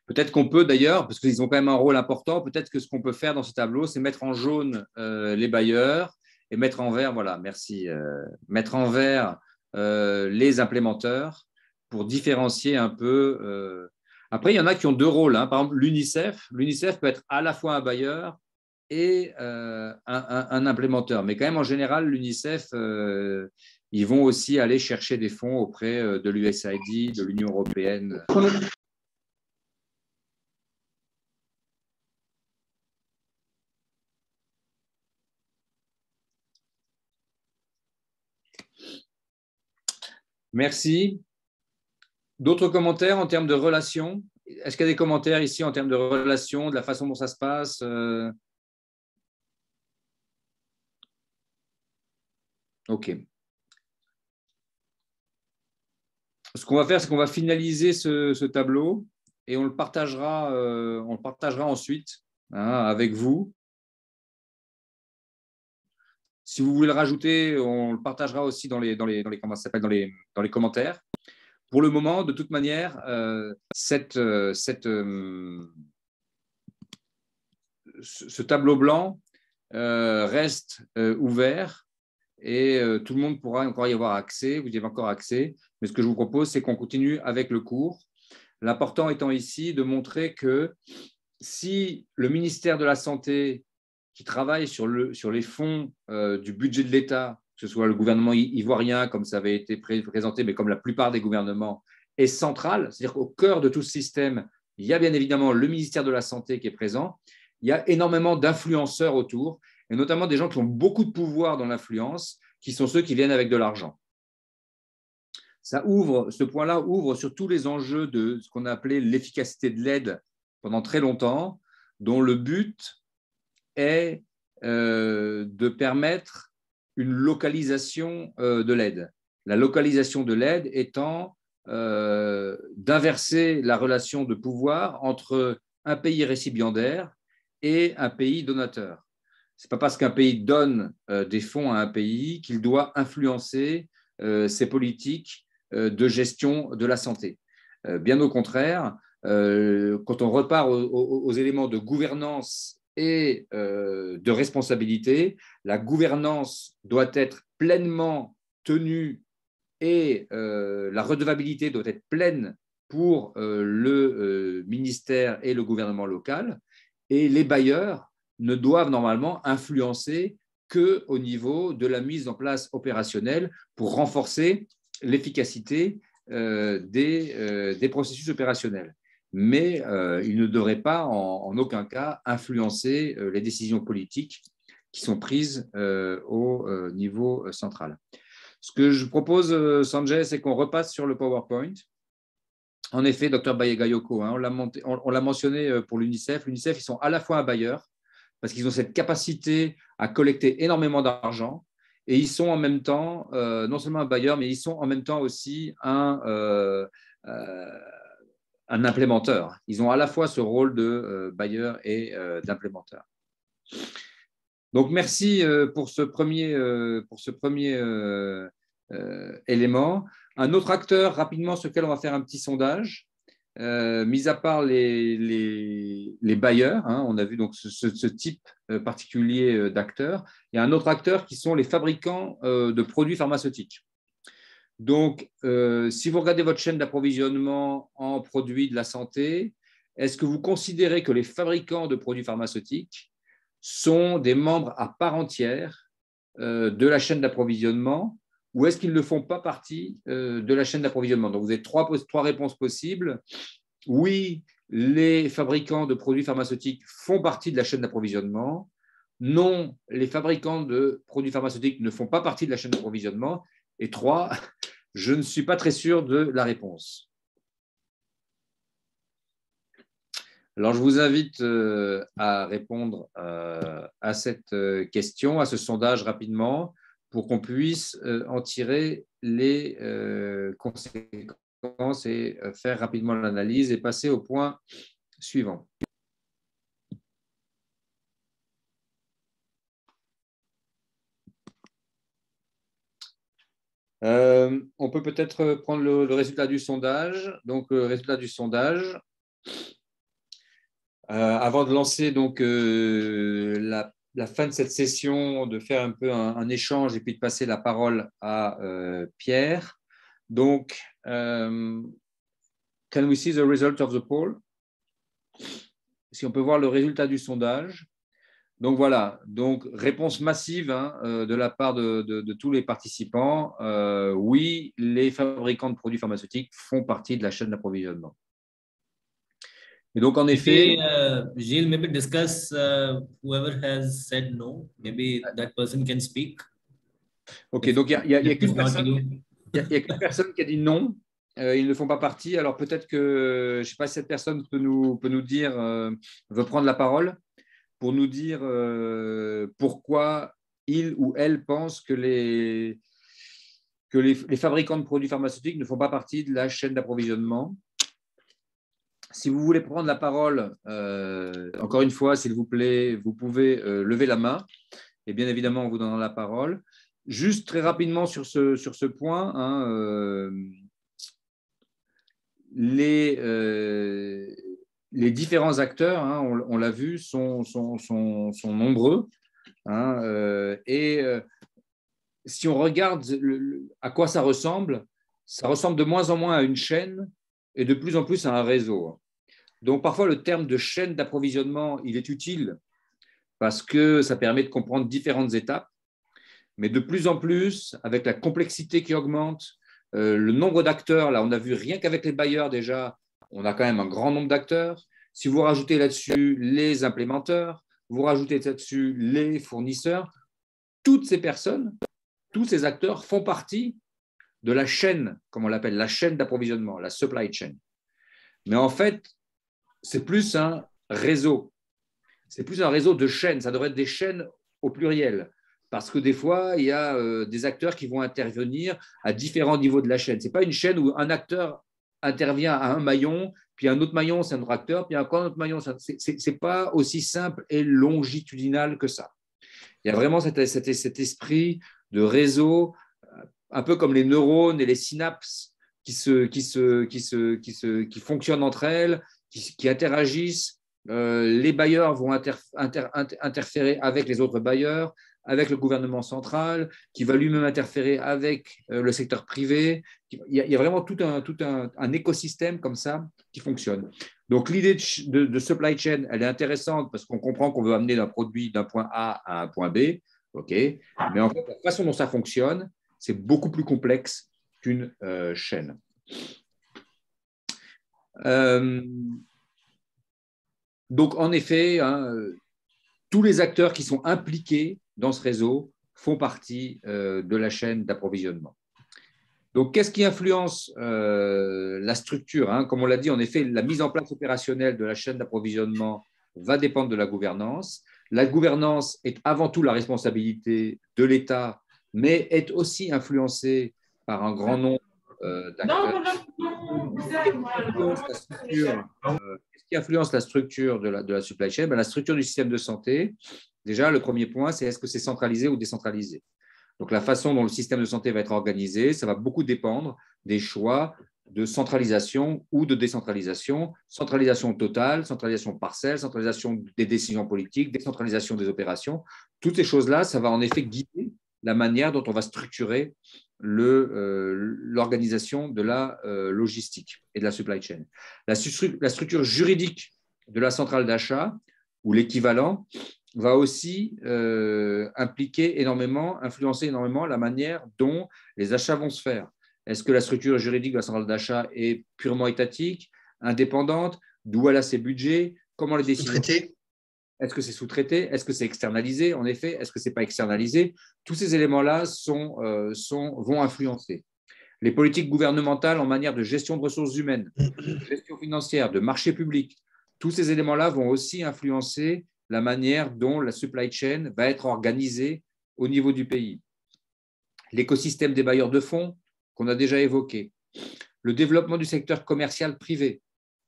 [SPEAKER 1] Peut-être qu'on peut d'ailleurs, parce qu'ils ont quand même un rôle important, peut-être que ce qu'on peut faire dans ce tableau, c'est mettre en jaune les bailleurs et mettre en vert, voilà, merci, mettre en vert les implémenteurs pour différencier un peu. Après, il y en a qui ont deux rôles, hein. Par exemple, l'UNICEF. L'UNICEF peut être à la fois un bailleur et un implémenteur. Mais quand même, en général, l'UNICEF, ils vont aussi aller chercher des fonds auprès de l'USAID, de l'Union européenne. Merci. D'autres commentaires en termes de relations? Est-ce qu'il y a des commentaires ici en termes de relations, de la façon dont ça se passe? OK. Ce qu'on va faire, c'est qu'on va finaliser ce tableau et on le partagera ensuite, hein, avec vous. Si vous voulez le rajouter, on le partagera aussi dans les commentaires. Pour le moment, de toute manière, ce tableau blanc reste ouvert et tout le monde pourra encore y avoir accès. Vous y avez encore accès. Mais ce que je vous propose, c'est qu'on continue avec le cours. L'important étant ici de montrer que si le ministère de la Santé, qui travaille sur les fonds du budget de l'État, que ce soit le gouvernement ivoirien, comme ça avait été présenté, mais comme la plupart des gouvernements, est central, c'est-à-dire qu'au cœur de tout ce système, il y a bien évidemment le ministère de la Santé qui est présent, il y a énormément d'influenceurs autour, et notamment des gens qui ont beaucoup de pouvoir dans l'influence, qui sont ceux qui viennent avec de l'argent. Ce point-là ouvre sur tous les enjeux de ce qu'on a appelé l'efficacité de l'aide pendant très longtemps, dont le but est de permettre une localisation de l'aide. La localisation de l'aide étant d'inverser la relation de pouvoir entre un pays récipiendaire et un pays donateur. Ce n'est pas parce qu'un pays donne des fonds à un pays qu'il doit influencer ses politiques de gestion de la santé. Bien au contraire, quand on repart aux éléments de gouvernance et de responsabilité, la gouvernance doit être pleinement tenue et la redevabilité doit être pleine pour le ministère et le gouvernement local, et les bailleurs ne doivent normalement influencer qu'au niveau de la mise en place opérationnelle pour renforcer l'efficacité des processus opérationnels. Mais ils ne devraient pas en aucun cas influencer les décisions politiques qui sont prises au niveau central. Ce que je propose, Sanjay, c'est qu'on repasse sur le PowerPoint. En effet, Dr Bayegayoko, hein, on l'a mentionné pour l'UNICEF. L'UNICEF, ils sont à la fois un bailleur, parce qu'ils ont cette capacité à collecter énormément d'argent, et ils sont en même temps, non seulement un bailleur, mais ils sont en même temps aussi un implémenteur. Ils ont à la fois ce rôle de bailleur et d'implémenteur. Donc, merci pour ce premier élément. Un autre acteur, rapidement, sur lequel on va faire un petit sondage, mis à part les bailleurs, hein, on a vu donc ce type particulier d'acteurs, il y a un autre acteur qui sont les fabricants de produits pharmaceutiques. Donc, si vous regardez votre chaîne d'approvisionnement en produits de la santé, est-ce que vous considérez que les fabricants de produits pharmaceutiques sont des membres à part entière de la chaîne d'approvisionnement, ou est-ce qu'ils ne font pas partie de la chaîne d'approvisionnement? Donc, vous avez trois réponses possibles. Oui, les fabricants de produits pharmaceutiques font partie de la chaîne d'approvisionnement. Non, les fabricants de produits pharmaceutiques ne font pas partie de la chaîne d'approvisionnement. Et 3, je ne suis pas très sûr de la réponse. Alors, je vous invite à répondre à cette question, à ce sondage rapidement, pour qu'on puisse en tirer les conséquences et faire rapidement l'analyse et passer au point suivant. On peut peut-être prendre le résultat du sondage. Donc, le résultat du sondage. Avant de lancer donc, la fin de cette session, de faire un peu un échange et puis de passer la parole à Pierre. Donc, can we see the result of the poll? Si on peut voir le résultat du sondage. Donc voilà, donc réponse massive de la part de tous les participants. Oui, les fabricants de produits pharmaceutiques font partie de la chaîne d'approvisionnement. Et donc en effet,
[SPEAKER 7] Gilles, maybe discuss whoever has said no. Maybe that person can speak.
[SPEAKER 1] Ok, donc il y a qu'une personne qui a dit non. Ils ne font pas partie. Alors peut-être que, je ne sais pas si cette personne peut nous dire, veut prendre la parole pour nous dire pourquoi il ou elle pense que les fabricants de produits pharmaceutiques ne font pas partie de la chaîne d'approvisionnement. Si vous voulez prendre la parole, encore une fois, s'il vous plaît, vous pouvez lever la main et bien évidemment, on vous donnera la parole. Juste très rapidement sur ce point, les différents acteurs, on l'a vu, sont nombreux. Si on regarde à quoi ça ressemble de moins en moins à une chaîne et de plus en plus à un réseau. Donc, parfois, le terme de chaîne d'approvisionnement, il est utile parce que ça permet de comprendre différentes étapes. Mais de plus en plus, avec la complexité qui augmente, le nombre d'acteurs, là, on a vu rien qu'avec les bailleurs déjà, on a quand même un grand nombre d'acteurs. Si vous rajoutez là-dessus les implémenteurs, vous rajoutez là-dessus les fournisseurs, toutes ces personnes, tous ces acteurs font partie de la chaîne, comme on l'appelle, la chaîne d'approvisionnement, la supply chain. Mais en fait, c'est plus un réseau. C'est plus un réseau de chaînes. Ça devrait être des chaînes au pluriel. Parce que des fois, il y a des acteurs qui vont intervenir à différents niveaux de la chaîne. Ce n'est pas une chaîne où un acteur intervient à un maillon, puis un autre maillon, c'est un autre acteur, puis encore un autre maillon. Ce n'est pas aussi simple et longitudinal que ça. Il y a vraiment cet esprit de réseau, un peu comme les neurones et les synapses qui fonctionnent entre elles, qui interagissent. Les bailleurs vont interférer avec les autres bailleurs, avec le gouvernement central, qui va lui-même interférer avec le secteur privé. Il y a vraiment tout un écosystème comme ça qui fonctionne. Donc, l'idée de supply chain, elle est intéressante parce qu'on comprend qu'on veut amener un produit d'un point A à un point B. Okay. Mais en fait, la façon dont ça fonctionne, c'est beaucoup plus complexe qu'une chaîne. Donc, en effet, tous les acteurs qui sont impliqués dans ce réseau font partie de la chaîne d'approvisionnement. Donc, qu'est-ce qui influence la structure? Comme on l'a dit, en effet, la mise en place opérationnelle de la chaîne d'approvisionnement va dépendre de la gouvernance. La gouvernance est avant tout la responsabilité de l'État, mais est aussi influencée par un grand nombre d'acteurs. Qu'est-ce qui influence la structure de la supply chain? La structure du système de santé, déjà, le premier point, c'est est-ce que c'est centralisé ou décentralisé? Donc, la façon dont le système de santé va être organisé, ça va beaucoup dépendre des choix de centralisation ou de décentralisation, centralisation totale, centralisation partielle, centralisation des décisions politiques, décentralisation des opérations. Toutes ces choses-là, ça va en effet guider la manière dont on va structurer l'organisation de la logistique et de la supply chain. La structure juridique de la centrale d'achat ou l'équivalent va aussi influencer énormément la manière dont les achats vont se faire. Est-ce que la structure juridique de la centrale d'achat est purement étatique, indépendante? D'où elle a ses budgets? Comment les décisions? Est-ce que c'est sous-traité? Est-ce que c'est externalisé? En effet, est-ce que ce n'est pas externalisé? Tous ces éléments-là vont influencer. Les politiques gouvernementales en matière de gestion de ressources humaines, de gestion financière, de marché public, tous ces éléments-là vont aussi influencer la manière dont la supply chain va être organisée au niveau du pays. L'écosystème des bailleurs de fonds qu'on a déjà évoqué, le développement du secteur commercial privé,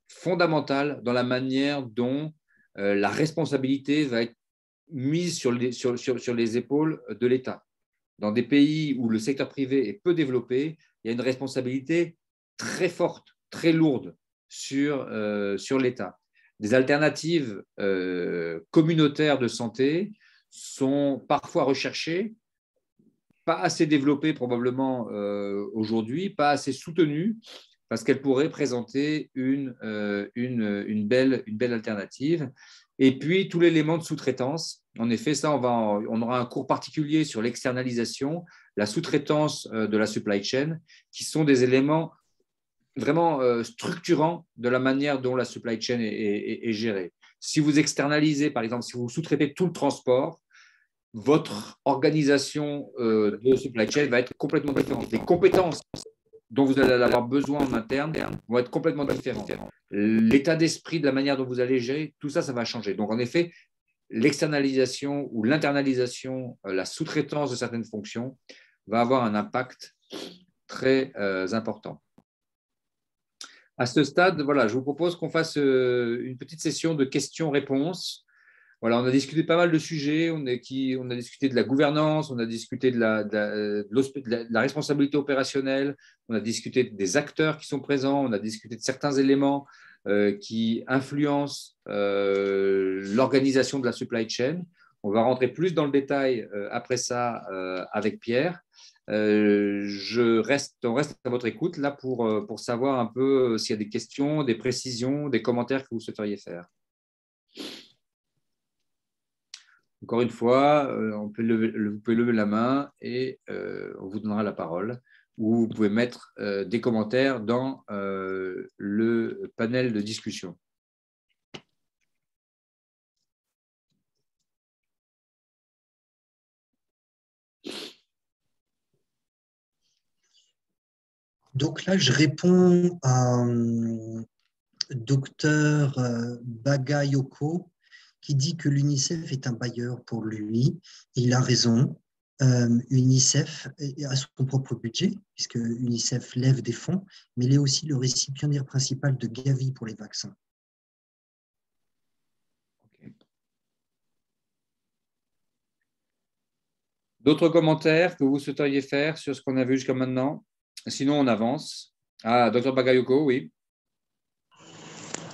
[SPEAKER 1] fondamental dans la manière dont la responsabilité va être mise sur les épaules de l'État. Dans des pays où le secteur privé est peu développé, il y a une responsabilité très forte, très lourde sur l'État. Des alternatives communautaires de santé sont parfois recherchées, pas assez développées probablement aujourd'hui, pas assez soutenues, parce qu'elles pourraient présenter une belle alternative. Et puis, tout l'élément de sous-traitance. En effet, ça, on aura un cours particulier sur l'externalisation, la sous-traitance de la supply chain, qui sont des éléments vraiment structurants de la manière dont la supply chain est gérée. Si vous externalisez, par exemple, si vous sous-traitez tout le transport, votre organisation de supply chain va être complètement différente. Les compétences dont vous allez avoir besoin en interne vont être complètement différentes. L'état d'esprit de la manière dont vous allez gérer, tout ça, ça va changer. Donc, en effet, l'externalisation ou l'internalisation, la sous-traitance de certaines fonctions va avoir un impact très important. À ce stade, voilà, je vous propose qu'on fasse une petite session de questions-réponses. Voilà, on a discuté pas mal de sujets, on a discuté de la gouvernance, on a discuté de la responsabilité opérationnelle, on a discuté des acteurs qui sont présents, on a discuté de certains éléments qui influencent l'organisation de la supply chain. On va rentrer plus dans le détail après ça avec Pierre. On reste à votre écoute là pour savoir un peu s'il y a des questions, des précisions, des commentaires que vous souhaiteriez faire. Encore une fois, vous pouvez lever la main et on vous donnera la parole. Ou vous pouvez mettre des commentaires dans le panel de discussion.
[SPEAKER 2] Donc là, je réponds à Docteur Bagayoko qui dit que l'UNICEF est un bailleur pour lui. Et il a raison. UNICEF a son propre budget, puisque UNICEF lève des fonds, mais il est aussi le récipiendaire principal de Gavi pour les vaccins.
[SPEAKER 1] Okay. D'autres commentaires que vous souhaiteriez faire sur ce qu'on a vu jusqu'à maintenant? Sinon, on avance. Ah, Dr Bagayoko, oui.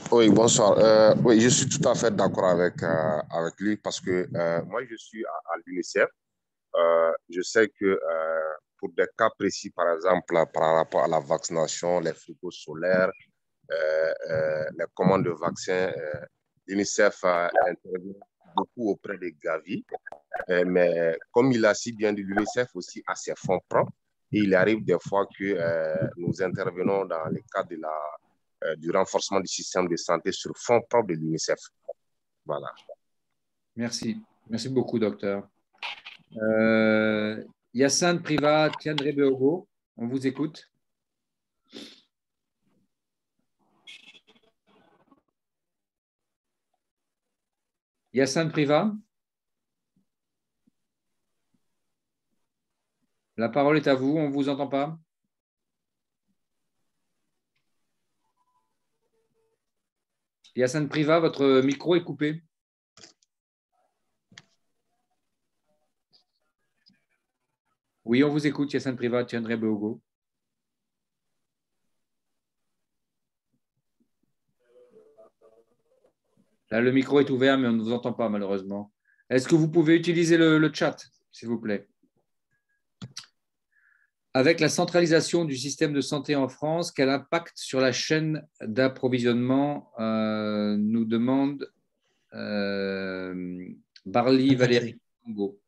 [SPEAKER 9] Oui, bonsoir. Oui, je suis tout à fait d'accord avec lui parce que moi, je suis à l'UNICEF. Je sais que pour des cas précis, par exemple, par rapport à la vaccination, les frigos solaires, les commandes de vaccins, l'UNICEF intervient beaucoup auprès des Gavi. Mais comme il a si bien dit, l'UNICEF aussi a ses fonds propres. Et il arrive des fois que nous intervenons dans le cadre du renforcement du système de santé sur fonds propres de l'UNICEF. Voilà.
[SPEAKER 1] Merci. Merci beaucoup, docteur. Yassine Priva, Tiandre Beogo, on vous écoute. Yassine Priva, la parole est à vous, on ne vous entend pas. Yassine Priva, votre micro est coupé. Oui, on vous écoute, Yassine Priva, Tiandre Beogo. Là, le micro est ouvert, mais on ne vous entend pas, malheureusement. Est-ce que vous pouvez utiliser le chat, s'il vous plaît? Avec la centralisation du système de santé en France, quel impact sur la chaîne d'approvisionnement nous demande Barly Valérie Congo.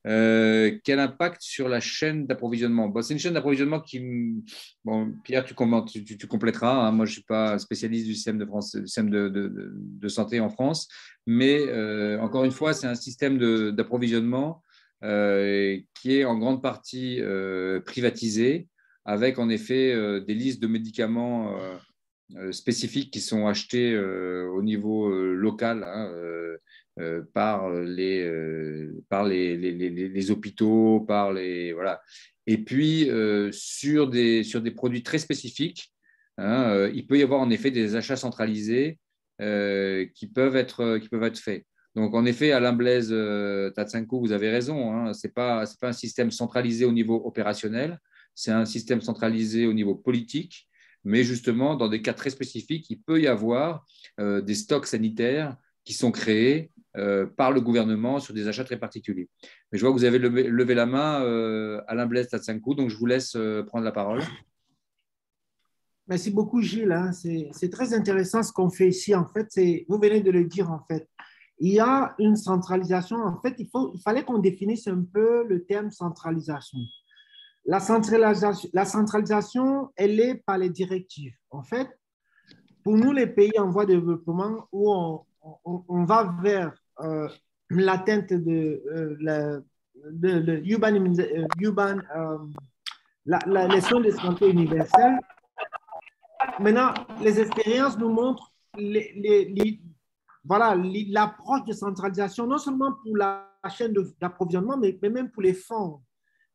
[SPEAKER 1] Quel impact sur la chaîne d'approvisionnement? Bon, c'est une chaîne d'approvisionnement qui… Bon, Pierre, tu compléteras. Hein. Moi, je ne suis pas spécialiste du système de santé en France. Mais encore une fois, c'est un système d'approvisionnement qui est en grande partie privatisé, avec en effet des listes de médicaments spécifiques qui sont achetés au niveau local par les hôpitaux, voilà. Et puis, sur des produits très spécifiques, il peut y avoir en effet des achats centralisés qui peuvent être faits. Donc, en effet, Alain Blaise Tatsenko, vous avez raison, ce n'est pas un système centralisé au niveau opérationnel, c'est un système centralisé au niveau politique, mais justement, dans des cas très spécifiques, il peut y avoir des stocks sanitaires qui sont créés par le gouvernement sur des achats très particuliers. Mais je vois que vous avez levé la main, Alain Blaise Tatsenko, donc je vous laisse prendre la parole.
[SPEAKER 10] Merci beaucoup, Gilles. C'est très intéressant ce qu'on fait ici. En fait, vous venez de le dire, en fait. Il y a une centralisation. En fait, il fallait qu'on définisse un peu le terme centralisation. La centralisation, elle est par les directives. En fait, pour nous, les pays en voie de développement, où on va vers l'atteinte les soins de santé universels, maintenant, les expériences nous montrent l'approche de centralisation, non seulement pour la chaîne d'approvisionnement, mais même pour les fonds,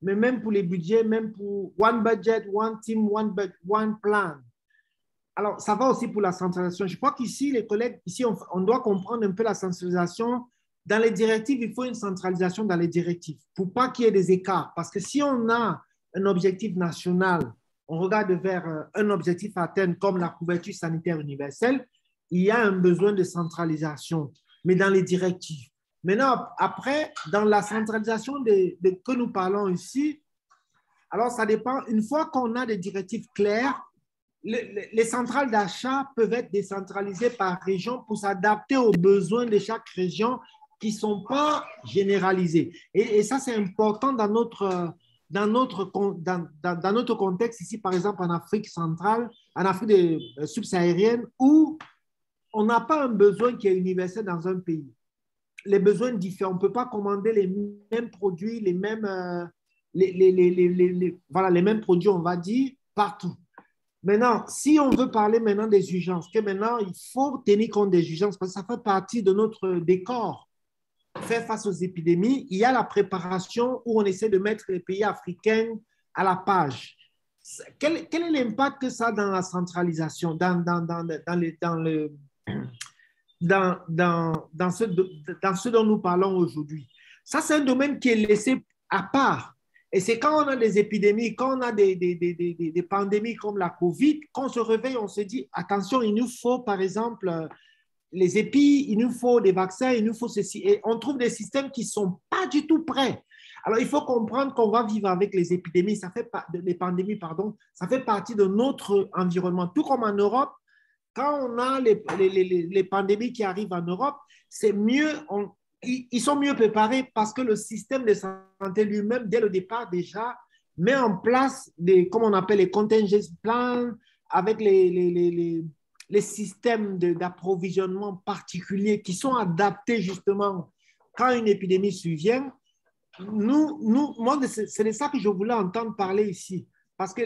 [SPEAKER 10] mais même pour les budgets, même pour one budget, one team, one plan. Alors, ça va aussi pour la centralisation. Je crois qu'ici, les collègues, ici, on doit comprendre un peu la centralisation. Dans les directives, il faut une centralisation dans les directives pour pas qu'il y ait des écarts. Parce que si on a un objectif national, on regarde vers un objectif à atteindre comme la couverture sanitaire universelle, il y a un besoin de centralisation, mais dans les directives. Maintenant, après, dans la centralisation que nous parlons ici, alors ça dépend. Une fois qu'on a des directives claires, les centrales d'achat peuvent être décentralisées par région pour s'adapter aux besoins de chaque région qui ne sont pas généralisés. Et ça, c'est important dans notre contexte ici, par exemple en Afrique centrale, en Afrique subsaharienne, où on n'a pas un besoin qui est universel dans un pays. Les besoins différents. On ne peut pas commander les mêmes produits, les mêmes produits, on va dire, partout. Maintenant, si on veut parler maintenant des urgences, que maintenant, il faut tenir compte des urgences parce que ça fait partie de notre décor. Faire face aux épidémies, il y a la préparation où on essaie de mettre les pays africains à la page. Quel est l'impact que ça a dans la centralisation, dans ce dont nous parlons aujourd'hui? Ça, c'est un domaine qui est laissé à part. Et c'est quand on a des épidémies, quand on a des pandémies comme la COVID, quand on se réveille, on se dit, attention, il nous faut, par exemple, les épis, il nous faut des vaccins, il nous faut ceci. Et on trouve des systèmes qui ne sont pas du tout prêts. Alors, il faut comprendre qu'on va vivre avec les épidémies, les pandémies, pardon, ça fait partie de notre environnement. Tout comme en Europe, quand on a les pandémies qui arrivent en Europe, c'est mieux, ils sont mieux préparés parce que le système de santé lui-même, dès le départ déjà, met en place comme on appelle les contingency plans, avec les systèmes d'approvisionnement particuliers qui sont adaptés justement quand une épidémie survient. Moi, c'est de ça que je voulais entendre parler ici. Parce que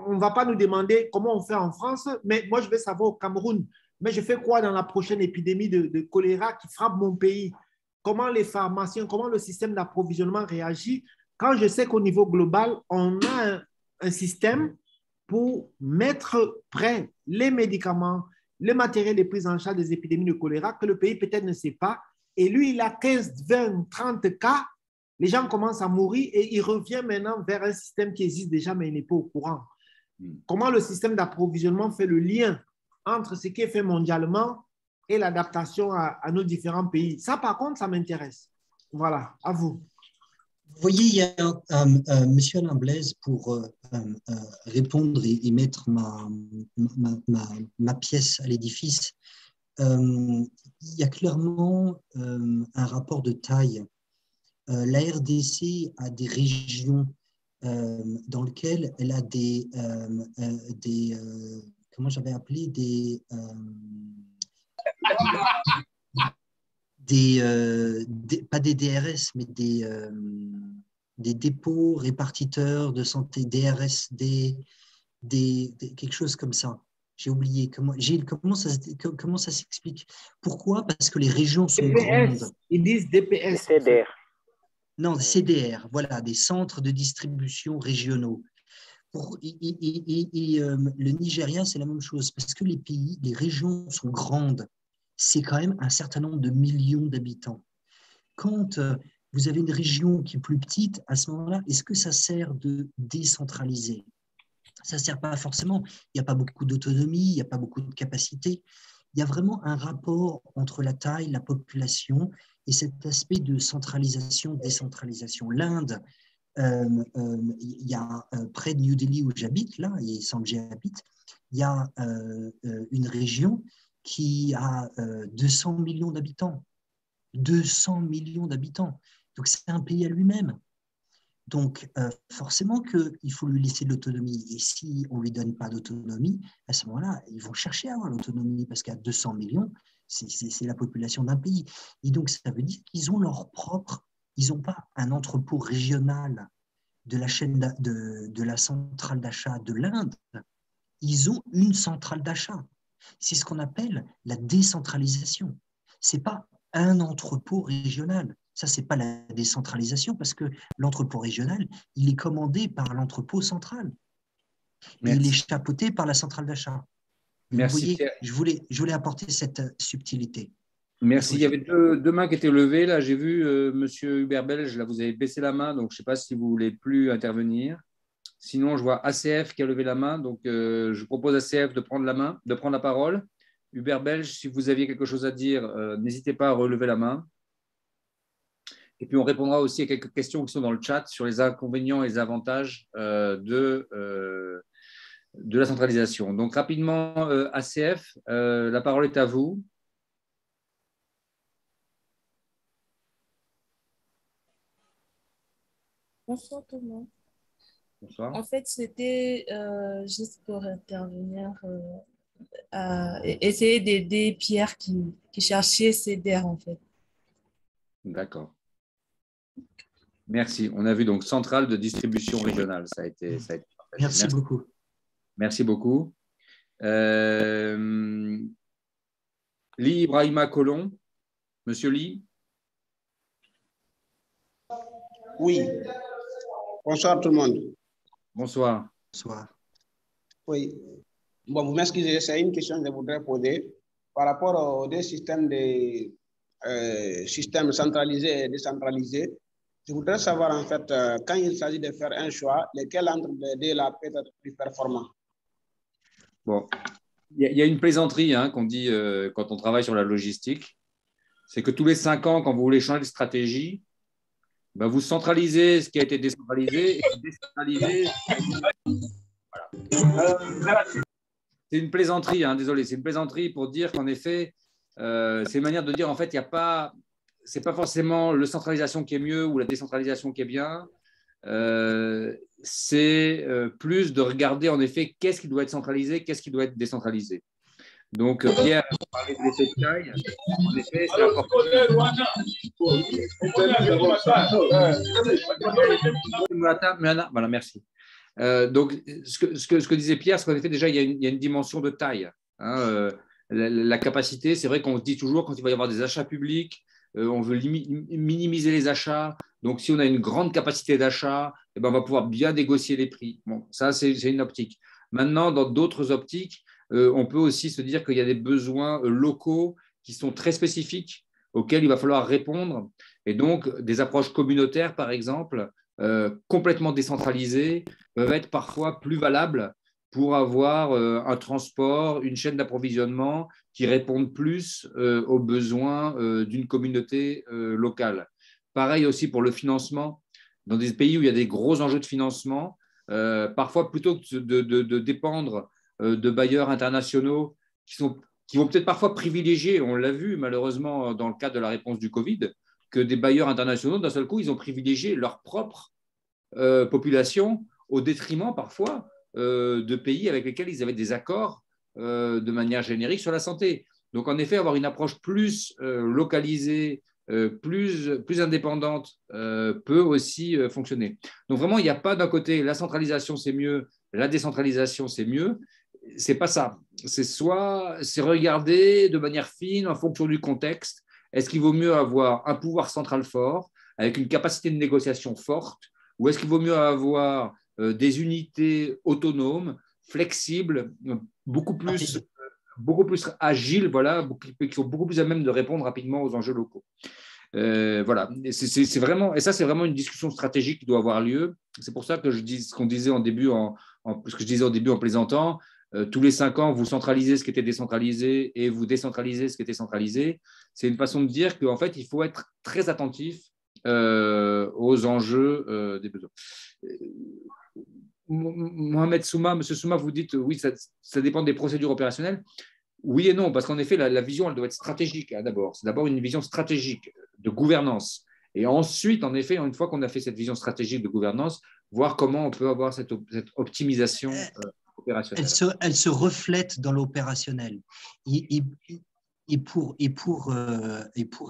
[SPEAKER 10] on ne va pas nous demander comment on fait en France, mais moi, je vais savoir au Cameroun. Mais je fais quoi dans la prochaine épidémie de choléra qui frappe mon pays? Comment les pharmaciens, comment le système d'approvisionnement réagit quand je sais qu'au niveau global, on a un système pour mettre prêt les médicaments, le matériel de prise en charge des épidémies de choléra que le pays peut-être ne sait pas. Et lui, il a 15, 20, 30 cas. Les gens commencent à mourir et il revient maintenant vers un système qui existe déjà, mais il n'est pas au courant. Comment le système d'approvisionnement fait le lien entre ce qui est fait mondialement et l'adaptation à nos différents pays? Ça, par contre, ça m'intéresse. Voilà, à vous.
[SPEAKER 2] Vous voyez, il y a M. Alain Blaise pour répondre et mettre ma pièce à l'édifice. Il y a clairement un rapport de taille. La RDC a des régions dans lesquelles elle a comment j'avais appelé, pas des DRS, mais des dépôts répartiteurs de santé, DRSD, quelque chose comme ça. J'ai oublié. Gilles, comment ça s'explique? Pourquoi? Parce que les régions sont
[SPEAKER 10] DPS,
[SPEAKER 2] grandes.
[SPEAKER 10] ils disent DPS.
[SPEAKER 8] CDR.
[SPEAKER 2] Non, CDR, voilà, des centres de distribution régionaux. Le Nigeria, c'est la même chose, parce que les régions sont grandes. C'est quand même un certain nombre de millions d'habitants. Quand vous avez une région qui est plus petite, à ce moment-là, est-ce que ça sert de décentraliser? Ça ne sert pas forcément. Il n'y a pas beaucoup d'autonomie, il n'y a pas beaucoup de capacité. Il y a vraiment un rapport entre la taille, la population et cet aspect de centralisation, décentralisation. L'Inde, il y a près de New Delhi où j'habite, là, et Sanjay habite, il y a une région qui a 200 millions d'habitants. 200 millions d'habitants. Donc, c'est un pays à lui-même. Donc, forcément qu'il faut lui laisser de l'autonomie. Et si on ne lui donne pas d'autonomie, à ce moment-là, ils vont chercher à avoir l'autonomie parce qu'à 200 millions, c'est la population d'un pays. Et donc, ça veut dire qu'ils ont leur propre, ils n'ont pas un entrepôt régional de la chaîne de la centrale d'achat de l'Inde. Ils ont une centrale d'achat. C'est ce qu'on appelle la décentralisation. Ce n'est pas un entrepôt régional. Ça, ce n'est pas la décentralisation parce que l'entrepôt régional, il est commandé par l'entrepôt central. Et il est chapeauté par la centrale d'achat.
[SPEAKER 1] Merci.
[SPEAKER 2] Vous voyez, je voulais apporter cette subtilité.
[SPEAKER 1] Merci. Il y avait deux mains qui étaient levées. Là, j'ai vu Monsieur Hubert Belge, là, vous avez baissé la main, donc je ne sais pas si vous voulez plus intervenir. Sinon, je vois ACF qui a levé la main, donc je propose à ACF de prendre la parole. Hubert Belge, si vous aviez quelque chose à dire, n'hésitez pas à relever la main. Et puis, on répondra aussi à quelques questions qui sont dans le chat sur les inconvénients et les avantages de la centralisation. Donc, rapidement, ACF, la parole est à vous.
[SPEAKER 11] Bonsoir tout le monde.
[SPEAKER 1] Bonsoir.
[SPEAKER 11] En fait, c'était juste pour intervenir, essayer d'aider Pierre qui cherchait CDR en fait.
[SPEAKER 1] D'accord. Merci. On a vu donc centrale de distribution régionale. Ça a été
[SPEAKER 2] Merci beaucoup.
[SPEAKER 1] Merci beaucoup. Lee Ibrahima Colomb. Monsieur Lee.
[SPEAKER 12] Oui. Bonsoir tout le monde.
[SPEAKER 1] Bonsoir.
[SPEAKER 2] Bonsoir.
[SPEAKER 12] Oui. Bon, vous m'excusez, c'est une question que je voudrais poser par rapport aux deux systèmes systèmes centralisés et décentralisés. Je voudrais savoir en fait, quand il s'agit de faire un choix, lequel entre les deux là peut être plus performant?
[SPEAKER 1] Bon, il y a une plaisanterie qu'on dit quand on travaille sur la logistique, c'est que tous les 5 ans, quand vous voulez changer de stratégie, ben vous centralisez ce qui a été décentralisé et vous décentralisez. Voilà. C'est une plaisanterie, désolé, c'est une plaisanterie pour dire qu'en effet, c'est une manière de dire en fait, il n'y a pas, c'est pas forcément la centralisation qui est mieux ou la décentralisation qui est bien. C'est plus de regarder en effet qu'est-ce qui doit être centralisé, qu'est-ce qui doit être décentralisé. Donc, Pierre a parlé de l'effet de taille. En effet, c'est important. Voilà, merci. Donc, ce que disait Pierre, c'est qu'en effet, déjà, il y a une dimension de taille. La capacité, c'est vrai qu'on dit toujours, quand il va y avoir des achats publics, on veut minimiser les achats. Donc, si on a une grande capacité d'achat, on va pouvoir bien négocier les prix. Bon, ça, c'est une optique. Maintenant, dans d'autres optiques, on peut aussi se dire qu'il y a des besoins locaux qui sont très spécifiques auxquels il va falloir répondre. Et donc, des approches communautaires, par exemple, complètement décentralisées, peuvent être parfois plus valables pour avoir un transport, une chaîne d'approvisionnement qui répondent plus aux besoins d'une communauté locale. Pareil aussi pour le financement. Dans des pays où il y a des gros enjeux de financement, parfois plutôt que de dépendre de bailleurs internationaux qui vont peut-être parfois privilégier, on l'a vu malheureusement dans le cadre de la réponse du Covid, que des bailleurs internationaux, d'un seul coup, ils ont privilégié leur propre population au détriment parfois de pays avec lesquels ils avaient des accords de manière générique sur la santé. Donc en effet, avoir une approche plus localisée, plus indépendante peut aussi fonctionner. Donc vraiment, il n'y a pas d'un côté la centralisation c'est mieux, la décentralisation c'est mieux. c'est pas ça. C'est regarder de manière fine en fonction du contexte. Est-ce qu'il vaut mieux avoir un pouvoir central fort avec une capacité de négociation forte, ou est-ce qu'il vaut mieux avoir des unités autonomes, flexibles, beaucoup plus agiles, voilà, qui sont beaucoup plus à même de répondre rapidement aux enjeux locaux. Voilà, c'est vraiment, et ça c'est vraiment une discussion stratégique qui doit avoir lieu. C'est pour ça que je dis ce qu'on disait en début, ce que je disais au début en plaisantant. Tous les 5 ans, vous centralisez ce qui était décentralisé et vous décentralisez ce qui était centralisé. C'est une façon de dire qu'en fait, il faut être très attentif aux enjeux des besoins. Mohamed Souma, Monsieur Souma, vous dites oui, ça dépend des procédures opérationnelles. Oui et non, parce qu'en effet, la vision, elle doit être stratégique d'abord. C'est d'abord une vision stratégique de gouvernance. Et ensuite, en effet, une fois qu'on a fait cette vision stratégique de gouvernance, voir comment on peut avoir cette optimisation opérationnelle.
[SPEAKER 2] Elle se reflète dans l'opérationnel. Et pour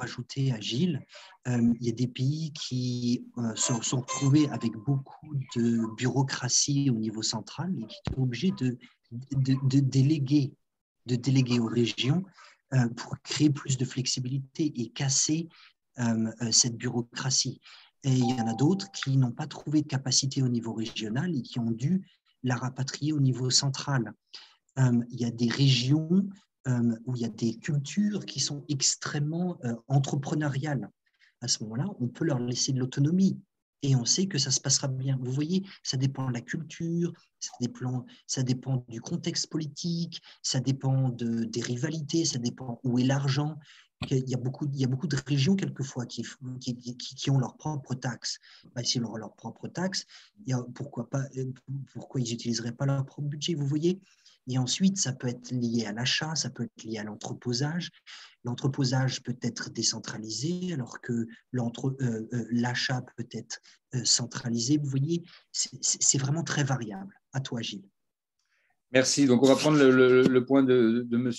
[SPEAKER 2] ajouter à Gilles, il y a des pays qui se sont retrouvés avec beaucoup de bureaucratie au niveau central et qui sont obligés de déléguer aux régions pour créer plus de flexibilité et casser cette bureaucratie. Et il y en a d'autres qui n'ont pas trouvé de capacité au niveau régional et qui ont dû la rapatrier au niveau central. Il y a des régions où il y a des cultures qui sont extrêmement entrepreneuriales. À ce moment-là, on peut leur laisser de l'autonomie et on sait que ça se passera bien. Vous voyez, ça dépend de la culture, ça dépend du contexte politique, ça dépend des rivalités, ça dépend où est l'argent. Il y a beaucoup de régions, quelquefois, qui ont leurs propres taxes. S'ils ont leurs propres taxes, pourquoi ils n'utiliseraient pas leur propre budget, vous voyez? Et ensuite, ça peut être lié à l'achat, ça peut être lié à l'entreposage. L'entreposage peut être décentralisé, alors que l'achat peut être centralisé. Vous voyez, c'est vraiment très variable. À toi, Gilles.
[SPEAKER 1] Merci. Donc, on va prendre le point de M.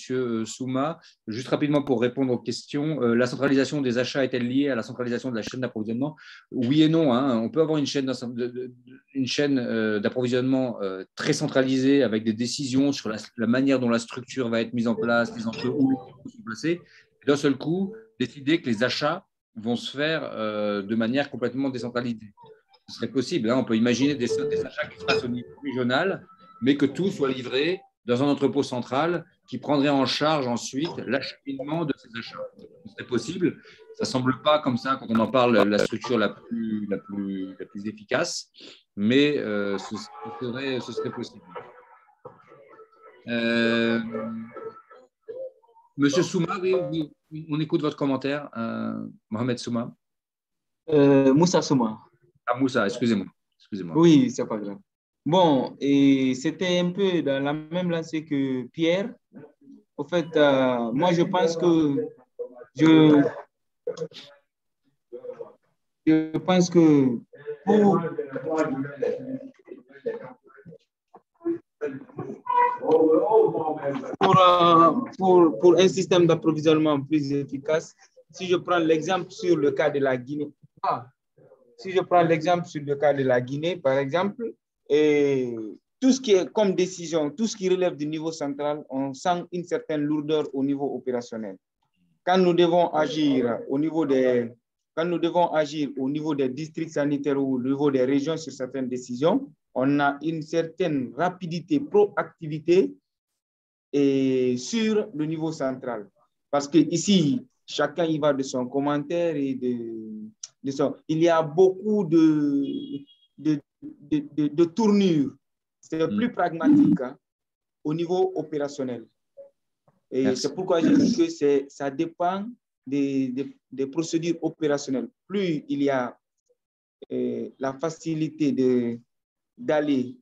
[SPEAKER 1] Souma. Juste rapidement pour répondre aux questions. La centralisation des achats est-elle liée à la centralisation de la chaîne d'approvisionnement? Oui et non. On peut avoir une chaîne d'approvisionnement très centralisée avec des décisions sur la manière dont la structure va être mise en place, les enjeux où ils sont placés. D'un seul coup, décider que les achats vont se faire de manière complètement décentralisée. Ce serait possible. On peut imaginer des achats qui se passent au niveau régional, mais que tout soit livré dans un entrepôt central qui prendrait en charge ensuite l'acheminement de ces achats. Ce serait possible. Ça ne semble pas comme ça, quand on en parle, la structure la plus efficace, mais ce serait possible. Monsieur Souma, oui, on écoute votre commentaire. Mohamed Souma.
[SPEAKER 4] Moussa Souma.
[SPEAKER 1] Ah, Moussa, excusez-moi.
[SPEAKER 4] Oui, c'est pas grave. Bon, et c'était un peu dans la même lancée que Pierre. En fait, moi, je pense que pour un système d'approvisionnement plus efficace, si je prends l'exemple sur le cas de la Guinée, par exemple, et tout ce qui est comme décision, tout ce qui relève du niveau central, on sent une certaine lourdeur au niveau opérationnel. Quand nous devons agir au niveau des districts sanitaires ou au niveau des régions sur certaines décisions, on a une certaine rapidité, proactivité et sur le niveau central. Parce que ici, chacun y va de son commentaire et de son... Il y a beaucoup de tournures. C'est plus pragmatique au niveau opérationnel. Et c'est pourquoi je dis que ça dépend des procédures opérationnelles. Plus il y a la facilité d'aller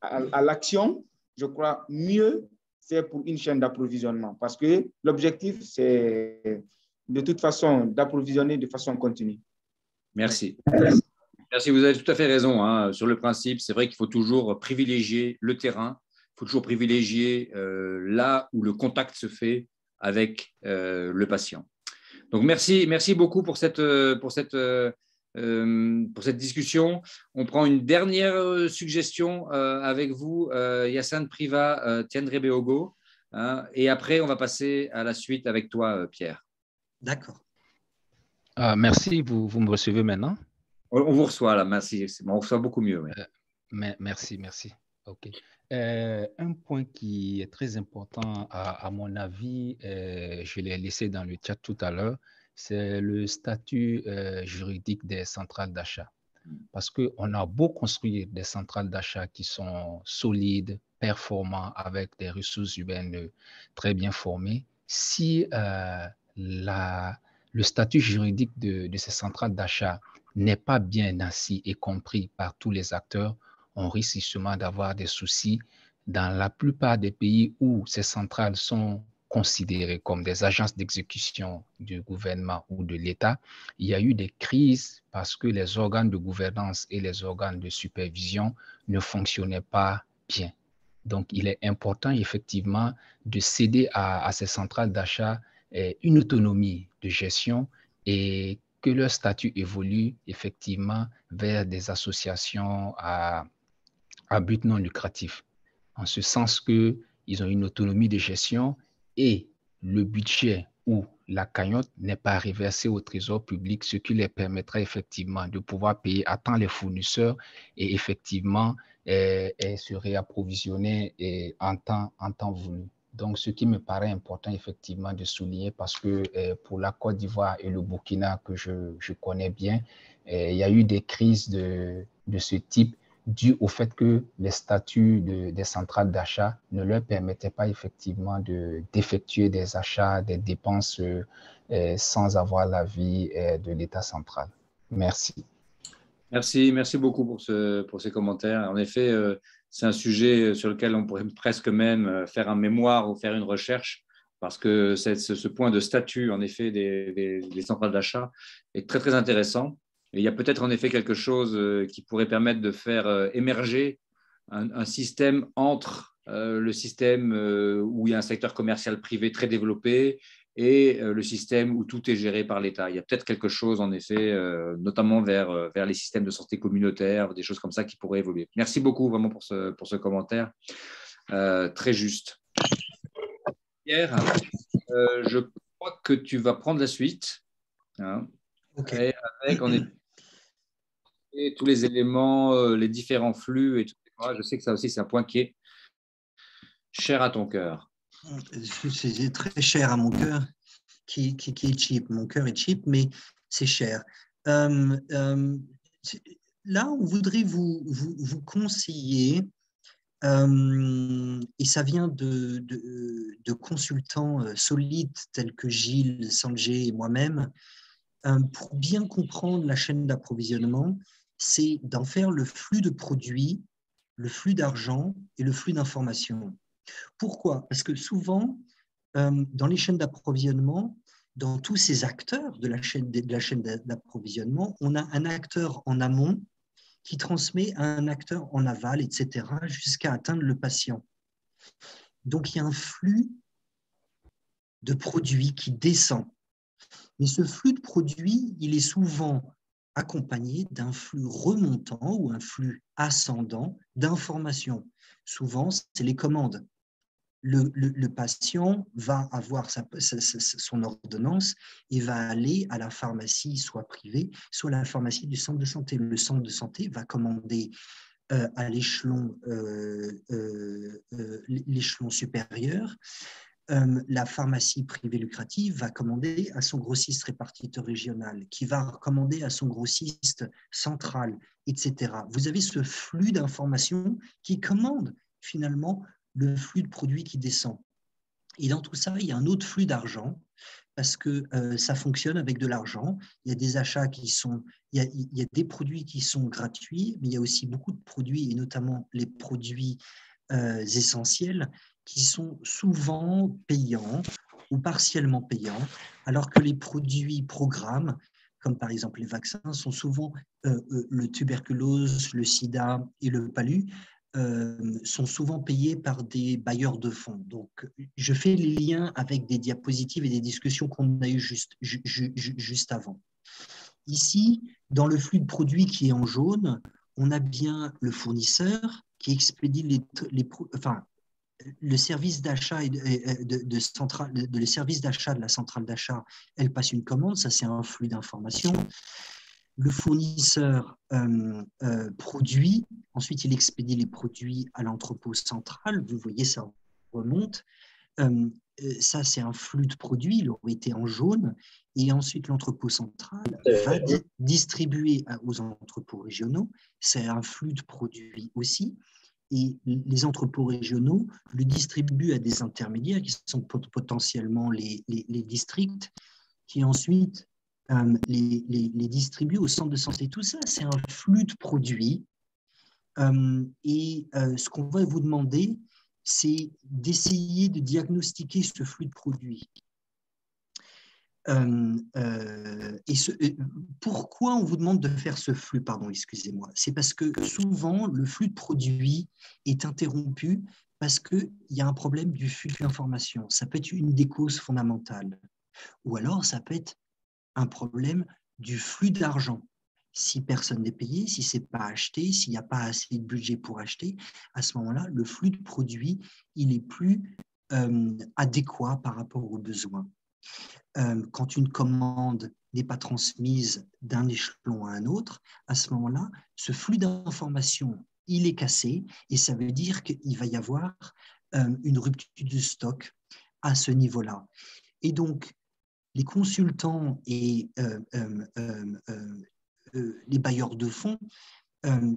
[SPEAKER 4] à l'action, je crois mieux c'est pour une chaîne d'approvisionnement. Parce que l'objectif, c'est de toute façon d'approvisionner de façon continue.
[SPEAKER 1] Merci. Merci, vous avez tout à fait raison sur le principe. C'est vrai qu'il faut toujours privilégier le terrain, il faut toujours privilégier là où le contact se fait avec le patient. Donc, merci beaucoup pour cette pour cette discussion. On prend une dernière suggestion avec vous, Yassine Priva, Tiendre Beogo, hein, et après, on va passer à la suite avec toi, Pierre.
[SPEAKER 2] D'accord.
[SPEAKER 13] Merci, vous me recevez maintenant?
[SPEAKER 1] On vous reçoit là, merci. On reçoit beaucoup mieux. Oui.
[SPEAKER 13] Merci. OK. Un point qui est très important à mon avis, je l'ai laissé dans le chat tout à l'heure, c'est le statut juridique des centrales d'achat. Parce qu'on a beau construire des centrales d'achat qui sont solides, performantes, avec des ressources humaines très bien formées, si le statut juridique de ces centrales d'achat n'est pas bien assis et compris par tous les acteurs, on risque justement d'avoir des soucis. Dans la plupart des pays où ces centrales sont considérées comme des agences d'exécution du gouvernement ou de l'État, il y a eu des crises parce que les organes de gouvernance et les organes de supervision ne fonctionnaient pas bien. Donc, il est important effectivement de céder à ces centrales d'achat une autonomie de gestion et que leur statut évolue effectivement vers des associations à but non lucratif, en ce sens qu'ils ont une autonomie de gestion et le budget ou la cagnotte n'est pas reversée au trésor public, ce qui leur permettra effectivement de pouvoir payer à temps les fournisseurs et effectivement se réapprovisionner en temps voulu. Donc, ce qui me paraît important effectivement de souligner, parce que pour la Côte d'Ivoire et le Burkina que je connais bien, il y a eu des crises de ce type dû au fait que les statuts des centrales d'achat ne leur permettaient pas effectivement d'effectuer des achats, des dépenses sans avoir l'avis de l'État central. Merci.
[SPEAKER 1] Merci beaucoup pour ces commentaires. En effet, c'est un sujet sur lequel on pourrait presque même faire un mémoire ou faire une recherche, parce que ce point de statut, en effet, des centrales d'achat est très, très intéressant. Et il y a peut-être en effet quelque chose qui pourrait permettre de faire émerger un système entre le système où il y a un secteur commercial privé très développé et le système où tout est géré par l'État. Il y a peut-être quelque chose, en effet, notamment vers les systèmes de santé communautaire, des choses comme ça qui pourraient évoluer. Merci beaucoup vraiment pour ce commentaire, très juste. Pierre, je crois que tu vas prendre la suite. Hein,
[SPEAKER 2] okay.
[SPEAKER 1] Et tous les éléments, les différents flux, et tout. Je sais que ça aussi, c'est un point qui est cher à ton cœur.
[SPEAKER 2] C'est très cher à mon cœur, qui est cheap. Mon cœur est cheap, mais c'est cher. Là, on voudrait vous conseiller, et ça vient de consultants solides tels que Gilles, Sanjay et moi-même, pour bien comprendre la chaîne d'approvisionnement, c'est d'en faire le flux de produits, le flux d'argent et le flux d'informations. Pourquoi? Parce que souvent, dans les chaînes d'approvisionnement, dans tous ces acteurs de la chaîne d'approvisionnement, on a un acteur en amont qui transmet à un acteur en aval, etc., jusqu'à atteindre le patient. Donc, il y a un flux de produits qui descend. Mais ce flux de produits, il est souvent accompagné d'un flux remontant ou un flux ascendant d'informations. Souvent, c'est les commandes. Le patient va avoir son ordonnance et va aller à la pharmacie, soit privée, soit à la pharmacie du centre de santé. Le centre de santé va commander à l'échelon supérieur. La pharmacie privée lucrative va commander à son grossiste répartiteur régional, qui va commander à son grossiste central, etc. Vous avez ce flux d'informations qui commande finalement le flux de produits qui descend. Et dans tout ça, il y a un autre flux d'argent, parce que ça fonctionne avec de l'argent. Il y a des achats qui sont... Il y a des produits qui sont gratuits, mais il y a aussi beaucoup de produits, et notamment les produits essentiels, qui sont souvent payants ou partiellement payants, alors que les produits programmes, comme par exemple les vaccins, sont souvent le tuberculose, le sida et le palu, sont souvent payés par des bailleurs de fonds. Donc, je fais les liens avec des diapositives et des discussions qu'on a eues juste avant. Ici, dans le flux de produits qui est en jaune, on a bien le fournisseur qui expédie le service d'achat le service d'achat de la centrale d'achat, elle passe une commande, ça c'est un flux d'informations. Le fournisseur produit, ensuite il expédie les produits à l'entrepôt central, vous voyez ça remonte. Ça, c'est un flux de produits, il aurait été en jaune, et ensuite l'entrepôt central va distribuer aux entrepôts régionaux, c'est un flux de produits aussi, et les entrepôts régionaux le distribuent à des intermédiaires qui sont potentiellement les districts, qui ensuite les distribuent au centre de santé. Tout ça, c'est un flux de produits, et ce qu'on va vous demander, c'est d'essayer de diagnostiquer ce flux de produits. Pourquoi on vous demande de faire ce flux, pardon, excusez-moi, c'est parce que souvent le flux de produits est interrompu parce qu'il y a un problème du flux d'information. Ça peut être une des causes fondamentales. Ou alors ça peut être un problème du flux d'argent. Si personne n'est payé, si ce n'est pas acheté, s'il n'y a pas assez de budget pour acheter, à ce moment-là, le flux de produits, il est plus adéquat par rapport aux besoins. Quand une commande n'est pas transmise d'un échelon à un autre, à ce moment-là, ce flux d'informations, il est cassé et ça veut dire qu'il va y avoir une rupture du stock à ce niveau-là. Et donc, les consultants et les bailleurs de fonds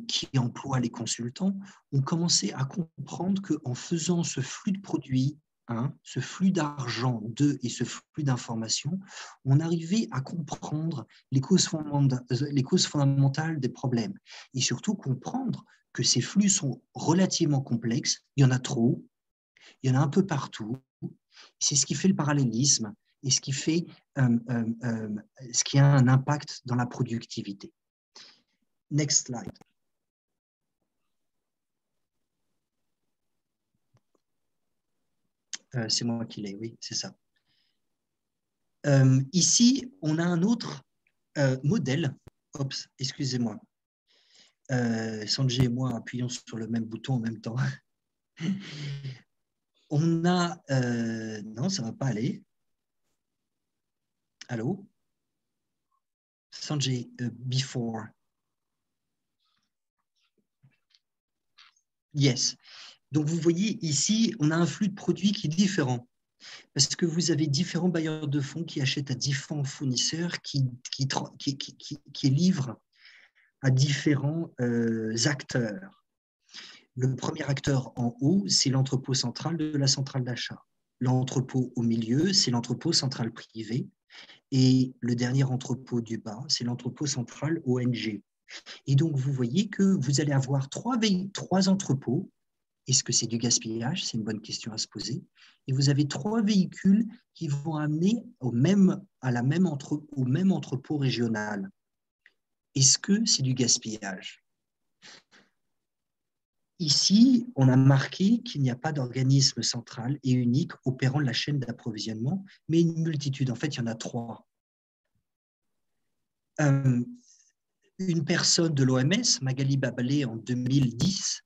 [SPEAKER 2] qui emploient les consultants ont commencé à comprendre qu'en faisant ce flux de produits, ce flux d'argent et ce flux d'informations, on arrivait à comprendre les causes fondamentales des problèmes et surtout comprendre que ces flux sont relativement complexes, il y en a trop, il y en a un peu partout, c'est ce qui fait le parallélisme et ce qui fait ce qui a un impact dans la productivité. Next slide. C'est moi qui l'ai, oui, c'est ça. Ici, on a un autre modèle. Oups, excusez-moi. Sanjay et moi appuyons sur le même bouton en même temps. On a... non, ça ne va pas aller. Allô? Sanjay, before. Yes. Donc, vous voyez ici, on a un flux de produits qui est différent parce que vous avez différents bailleurs de fonds qui achètent à différents fournisseurs qui livrent à différents acteurs. Le premier acteur en haut, c'est l'entrepôt central de la centrale d'achat. L'entrepôt au milieu, c'est l'entrepôt central privé. Et le dernier entrepôt du bas, c'est l'entrepôt central ONG. Et donc, vous voyez que vous allez avoir trois entrepôts. Est-ce que c'est du gaspillage? C'est une bonne question à se poser. Et vous avez trois véhicules qui vont amener au même entrepôt régional. Est-ce que c'est du gaspillage? Ici, on a marqué qu'il n'y a pas d'organisme central et unique opérant la chaîne d'approvisionnement, mais une multitude. En fait, il y en a trois. Une personne de l'OMS, Magali Babalé, en 2010,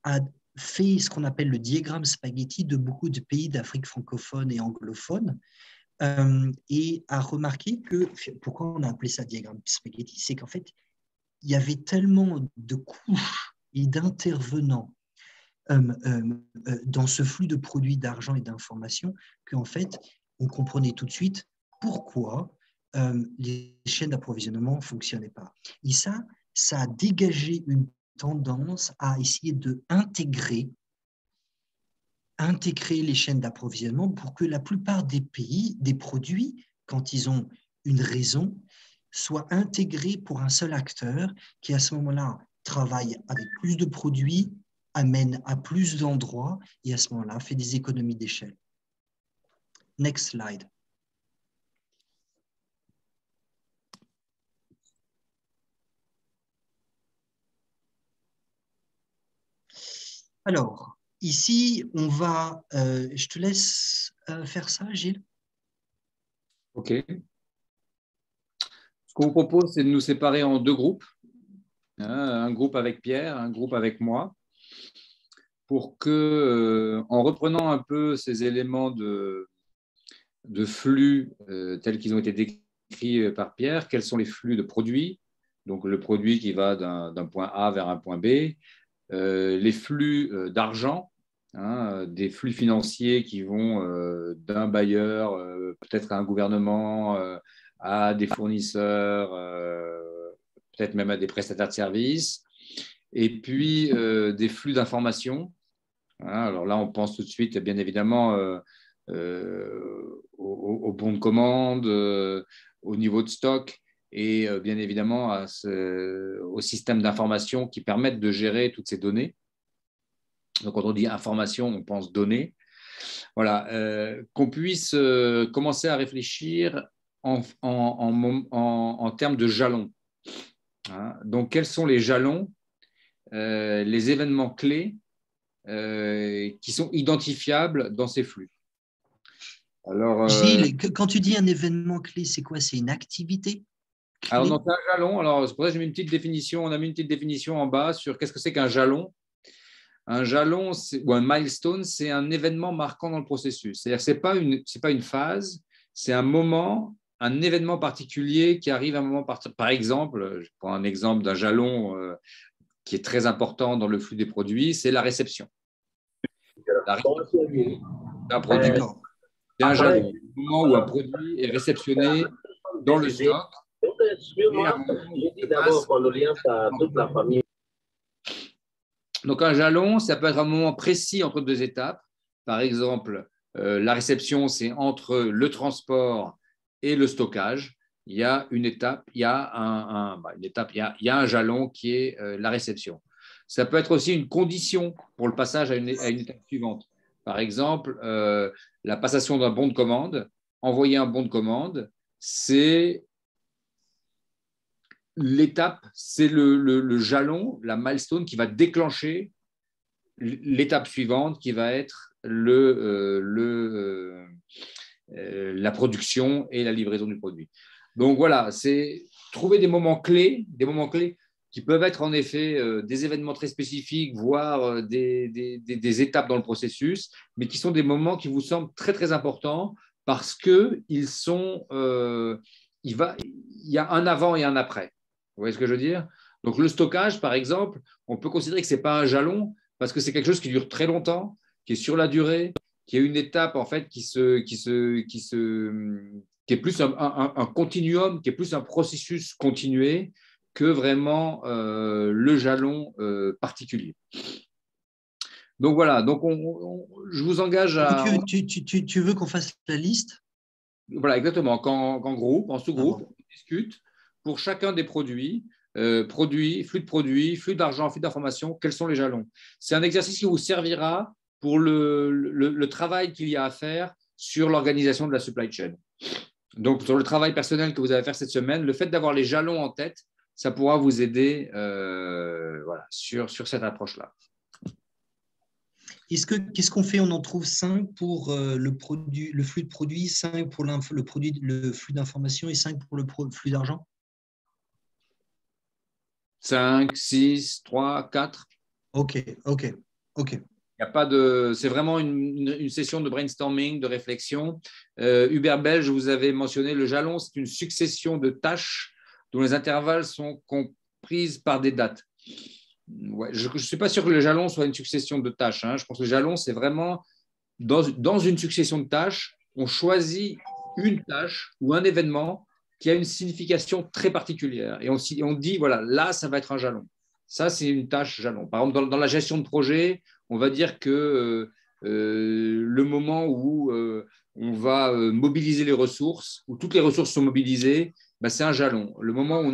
[SPEAKER 2] a fait ce qu'on appelle le diagramme spaghetti de beaucoup de pays d'Afrique francophone et anglophone, et a remarqué que, pourquoi on a appelé ça diagramme spaghetti, c'est qu'en fait, il y avait tellement de couches et d'intervenants dans ce flux de produits, d'argent et d'informations qu'en fait, on comprenait tout de suite pourquoi les chaînes d'approvisionnement ne fonctionnaient pas. Et ça a dégagé une tendance à essayer d'intégrer les chaînes d'approvisionnement pour que la plupart des pays, des produits, quand ils ont une raison, soient intégrés pour un seul acteur qui, à ce moment-là, travaille avec plus de produits, amène à plus d'endroits et à ce moment-là, fait des économies d'échelle. Next slide. Alors, ici, on va... je te laisse faire ça, Gilles.
[SPEAKER 1] OK. Ce qu'on vous propose, c'est de nous séparer en 2 groupes. Un groupe avec Pierre, un groupe avec moi, pour que, en reprenant un peu ces éléments de flux tels qu'ils ont été décrits par Pierre, quels sont les flux de produits, donc le produit qui va d'un point A vers un point B, les flux d'argent, des flux financiers qui vont d'un bailleur, peut-être à un gouvernement, à des fournisseurs, peut-être même à des prestataires de services, et puis des flux d'informations. Alors là, on pense tout de suite, bien évidemment, aux bons de commande, au niveau de stock et bien évidemment au système d'information qui permettent de gérer toutes ces données. Donc, quand on dit information, on pense données. Voilà, qu'on puisse commencer à réfléchir en termes de jalons. Donc, quels sont les jalons, les événements clés qui sont identifiables dans ces flux?
[SPEAKER 2] Alors, Gilles, quand tu dis un événement clé, c'est quoi? C'est une activité clé?
[SPEAKER 1] Alors, non, c'est un jalon. Alors, c'est pour ça que j'ai mis une petite définition. On a mis une petite définition en bas sur qu'est-ce que c'est qu'un jalon. Un jalon ou un milestone, c'est un événement marquant dans le processus. C'est-à-dire que ce n'est pas une phase, c'est un moment, un événement particulier qui arrive à un moment. Par exemple, je prends un exemple d'un jalon qui est très important dans le flux des produits, c'est la réception. La réception d'un produit. C'est un jalon, le moment où un produit est réceptionné dans le stock. Donc, un jalon, ça peut être un moment précis entre 2 étapes. Par exemple, la réception, c'est entre le transport et le stockage. Il y a une étape, il y a un jalon qui est la réception. Ça peut être aussi une condition pour le passage à une étape suivante. Par exemple, la passation d'un bon de commande, envoyer un bon de commande, c'est l'étape, c'est le jalon, la milestone qui va déclencher l'étape suivante qui va être la production et la livraison du produit. Donc voilà, c'est trouver des moments clés qui peuvent être en effet des événements très spécifiques, voire des étapes dans le processus, mais qui sont des moments qui vous semblent très, très importants parce qu'ils sont, il y a un avant et un après. Vous voyez ce que je veux dire? Donc, le stockage, par exemple, on peut considérer que ce n'est pas un jalon parce que c'est quelque chose qui dure très longtemps, qui est sur la durée, qui est une étape en fait qui est plus un continuum, qui est plus un processus continué que vraiment le jalon particulier. Donc voilà, donc je vous engage à…
[SPEAKER 2] Tu veux qu'on fasse la liste?
[SPEAKER 1] Voilà, exactement, qu'en groupe, en sous-groupe, on discute pour chacun des produits, flux d'argent, flux d'informations, quels sont les jalons. C'est un exercice qui vous servira pour le travail qu'il y a à faire sur l'organisation de la supply chain. Donc, sur le travail personnel que vous allez faire cette semaine, le fait d'avoir les jalons en tête, ça pourra vous aider sur cette approche-là.
[SPEAKER 2] Qu'est-ce qu'on fait? On en trouve 5 pour le flux de produits, 5 pour le flux d'informations et 5 pour le flux d'argent?
[SPEAKER 1] 5, 6, 3, 4.
[SPEAKER 2] OK.
[SPEAKER 1] Il y a pas de, c'est vraiment une session de brainstorming, de réflexion. Hubert Belge, vous avez mentionné le jalon, c'est une succession de tâches dont les intervalles sont comprises par des dates. Ouais, je ne suis pas sûr que le jalon soit une succession de tâches. Je pense que le jalon, c'est vraiment dans une succession de tâches, on choisit une tâche ou un événement qui a une signification très particulière. Et on dit, voilà, là, ça va être un jalon. Ça, c'est une tâche jalon. Par exemple, dans la gestion de projet, on va dire que le moment où on va mobiliser les ressources, où toutes les ressources sont mobilisées, c'est un jalon. Le moment où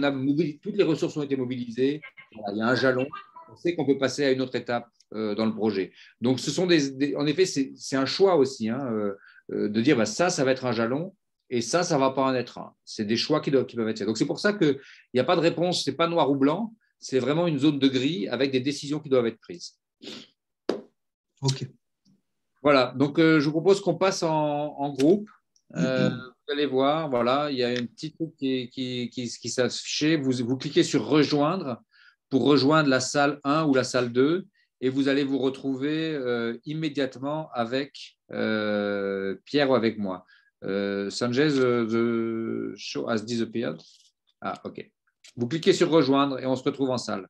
[SPEAKER 1] toutes les ressources ont été mobilisées, voilà, il y a un jalon. On sait qu'on peut passer à une autre étape dans le projet. Donc, ce sont en effet, c'est un choix aussi de dire ça va être un jalon. Et ça ne va pas en être un. C'est des choix qui peuvent être faits. Donc, c'est pour ça qu'il n'y a pas de réponse, ce n'est pas noir ou blanc, c'est vraiment une zone de gris avec des décisions qui doivent être prises.
[SPEAKER 2] OK.
[SPEAKER 1] Voilà, donc je vous propose qu'on passe en groupe. vous allez voir, voilà, il y a un petit truc qui s'affiche. Vous cliquez sur rejoindre pour rejoindre la salle 1 ou la salle 2 et vous allez vous retrouver immédiatement avec Pierre ou avec moi. Sanjay, the show has disappeared. Ah, ok. Vous cliquez sur rejoindre et on se retrouve en salle.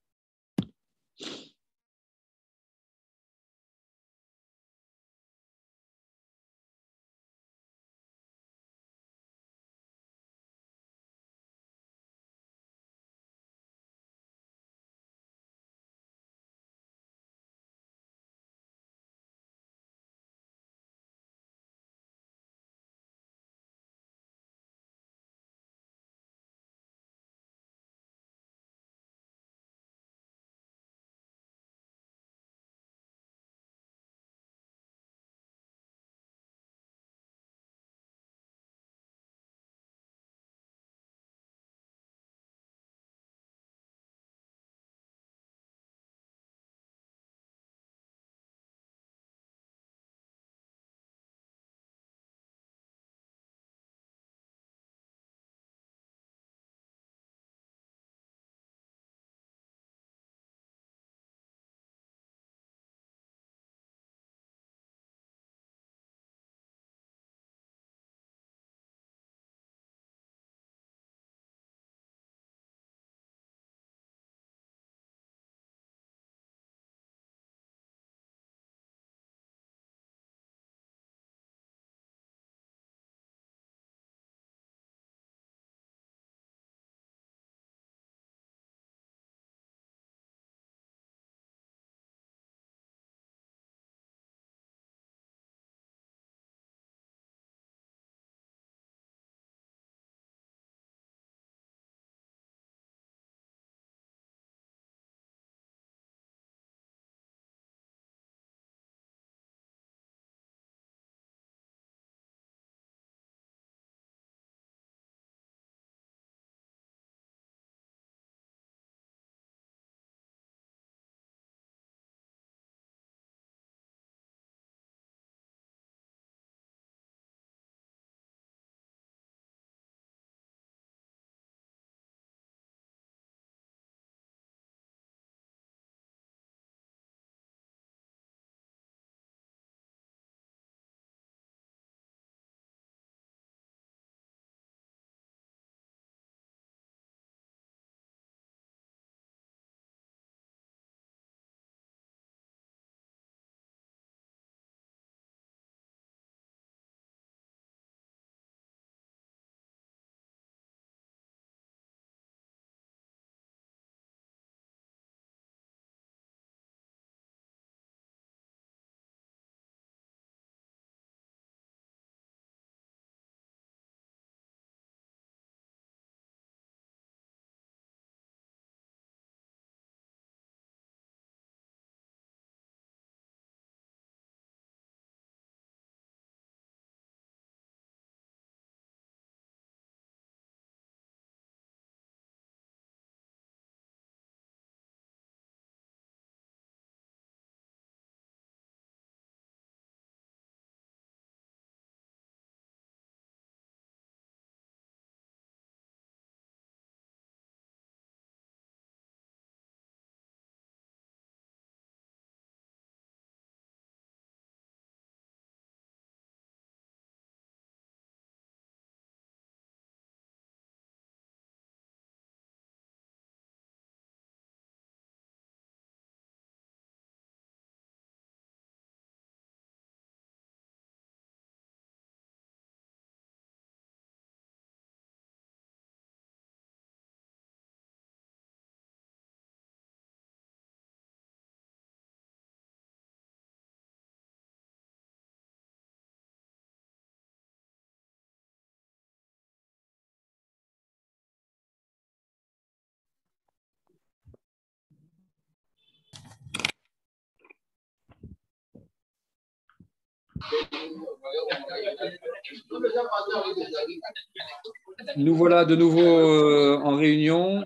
[SPEAKER 1] Nous voilà de nouveau en réunion.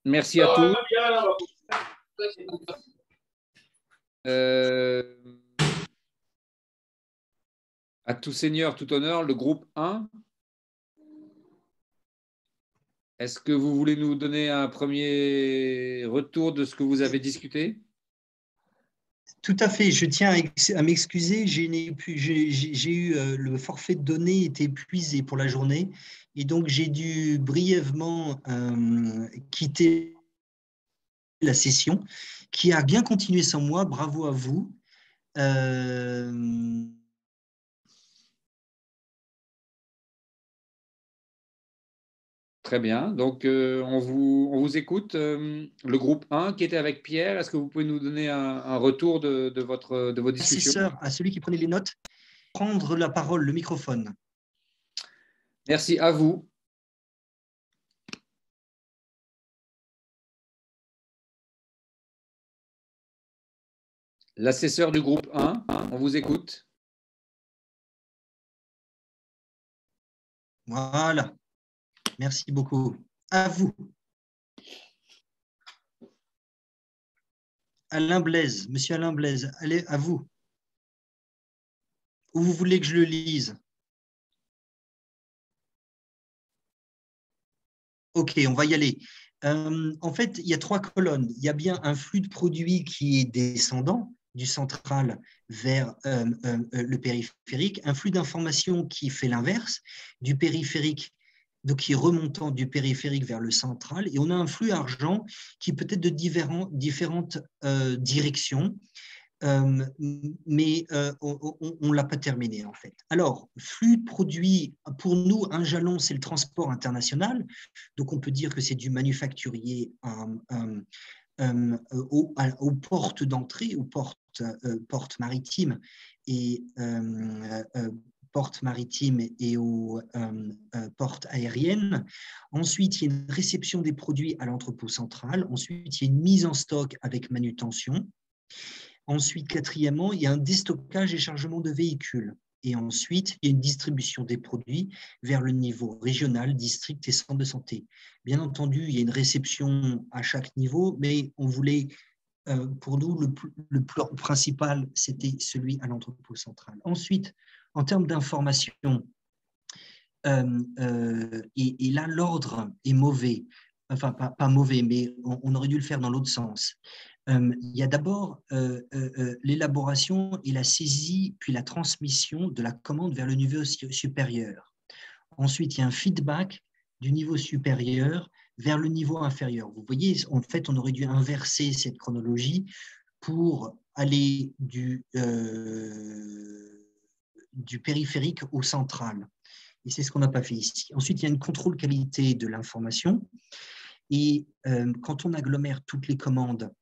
[SPEAKER 1] Merci à tous. À tout seigneur, tout honneur, le groupe 1. Est-ce que vous voulez nous donner un premier retour de ce que vous avez discuté?
[SPEAKER 2] Tout à fait. Je tiens à m'excuser. J'ai eu le forfait de données était épuisé pour la journée et donc j'ai dû brièvement quitter la session qui a bien continué sans moi. Bravo à vous.
[SPEAKER 1] Très bien. Donc, on vous écoute. Le groupe 1 qui était avec Pierre, est-ce que vous pouvez nous donner un retour de vos discussions?
[SPEAKER 2] Assesseur, à celui qui prenait les notes, prendre la parole, le microphone.
[SPEAKER 1] Merci à vous. L'assesseur du groupe 1, on vous écoute.
[SPEAKER 2] Voilà. Merci beaucoup. À vous. Alain Blaise, monsieur Alain Blaise, allez, à vous. Ou vous voulez que je le lise? Ok, on va y aller. En fait, il y a 3 colonnes. Il y a bien un flux de produits qui est descendant du central vers le périphérique, un flux d'informations qui fait l'inverse, du périphérique, donc qui est remontant du périphérique vers le central, et on a un flux argent qui peut être de différentes directions, mais on ne l'a pas terminé en fait. Alors, flux de produits, pour nous, un jalon, c'est le transport international, donc on peut dire que c'est du manufacturier aux portes d'entrée, aux portes maritimes et portes maritimes et aux portes aériennes. Ensuite, il y a une réception des produits à l'entrepôt central. Ensuite, il y a une mise en stock avec manutention. Ensuite, quatrièmement, il y a un déstockage et chargement de véhicules. Et ensuite, il y a une distribution des produits vers le niveau régional, district et centre de santé. Bien entendu, il y a une réception à chaque niveau, mais on voulait, pour nous, le plus principal, c'était celui à l'entrepôt central. Ensuite, en termes d'information, et là, l'ordre est mauvais. Enfin, pas mauvais, mais on aurait dû le faire dans l'autre sens. Il y a d'abord l'élaboration et la saisie, puis la transmission de la commande vers le niveau supérieur. Ensuite, il y a un feedback du niveau supérieur vers le niveau inférieur. Vous voyez, en fait, on aurait dû inverser cette chronologie pour aller du périphérique au central. Et c'est ce qu'on n'a pas fait ici. Ensuite, il y a une contrôle qualité de l'information. Et quand on agglomère toutes les commandes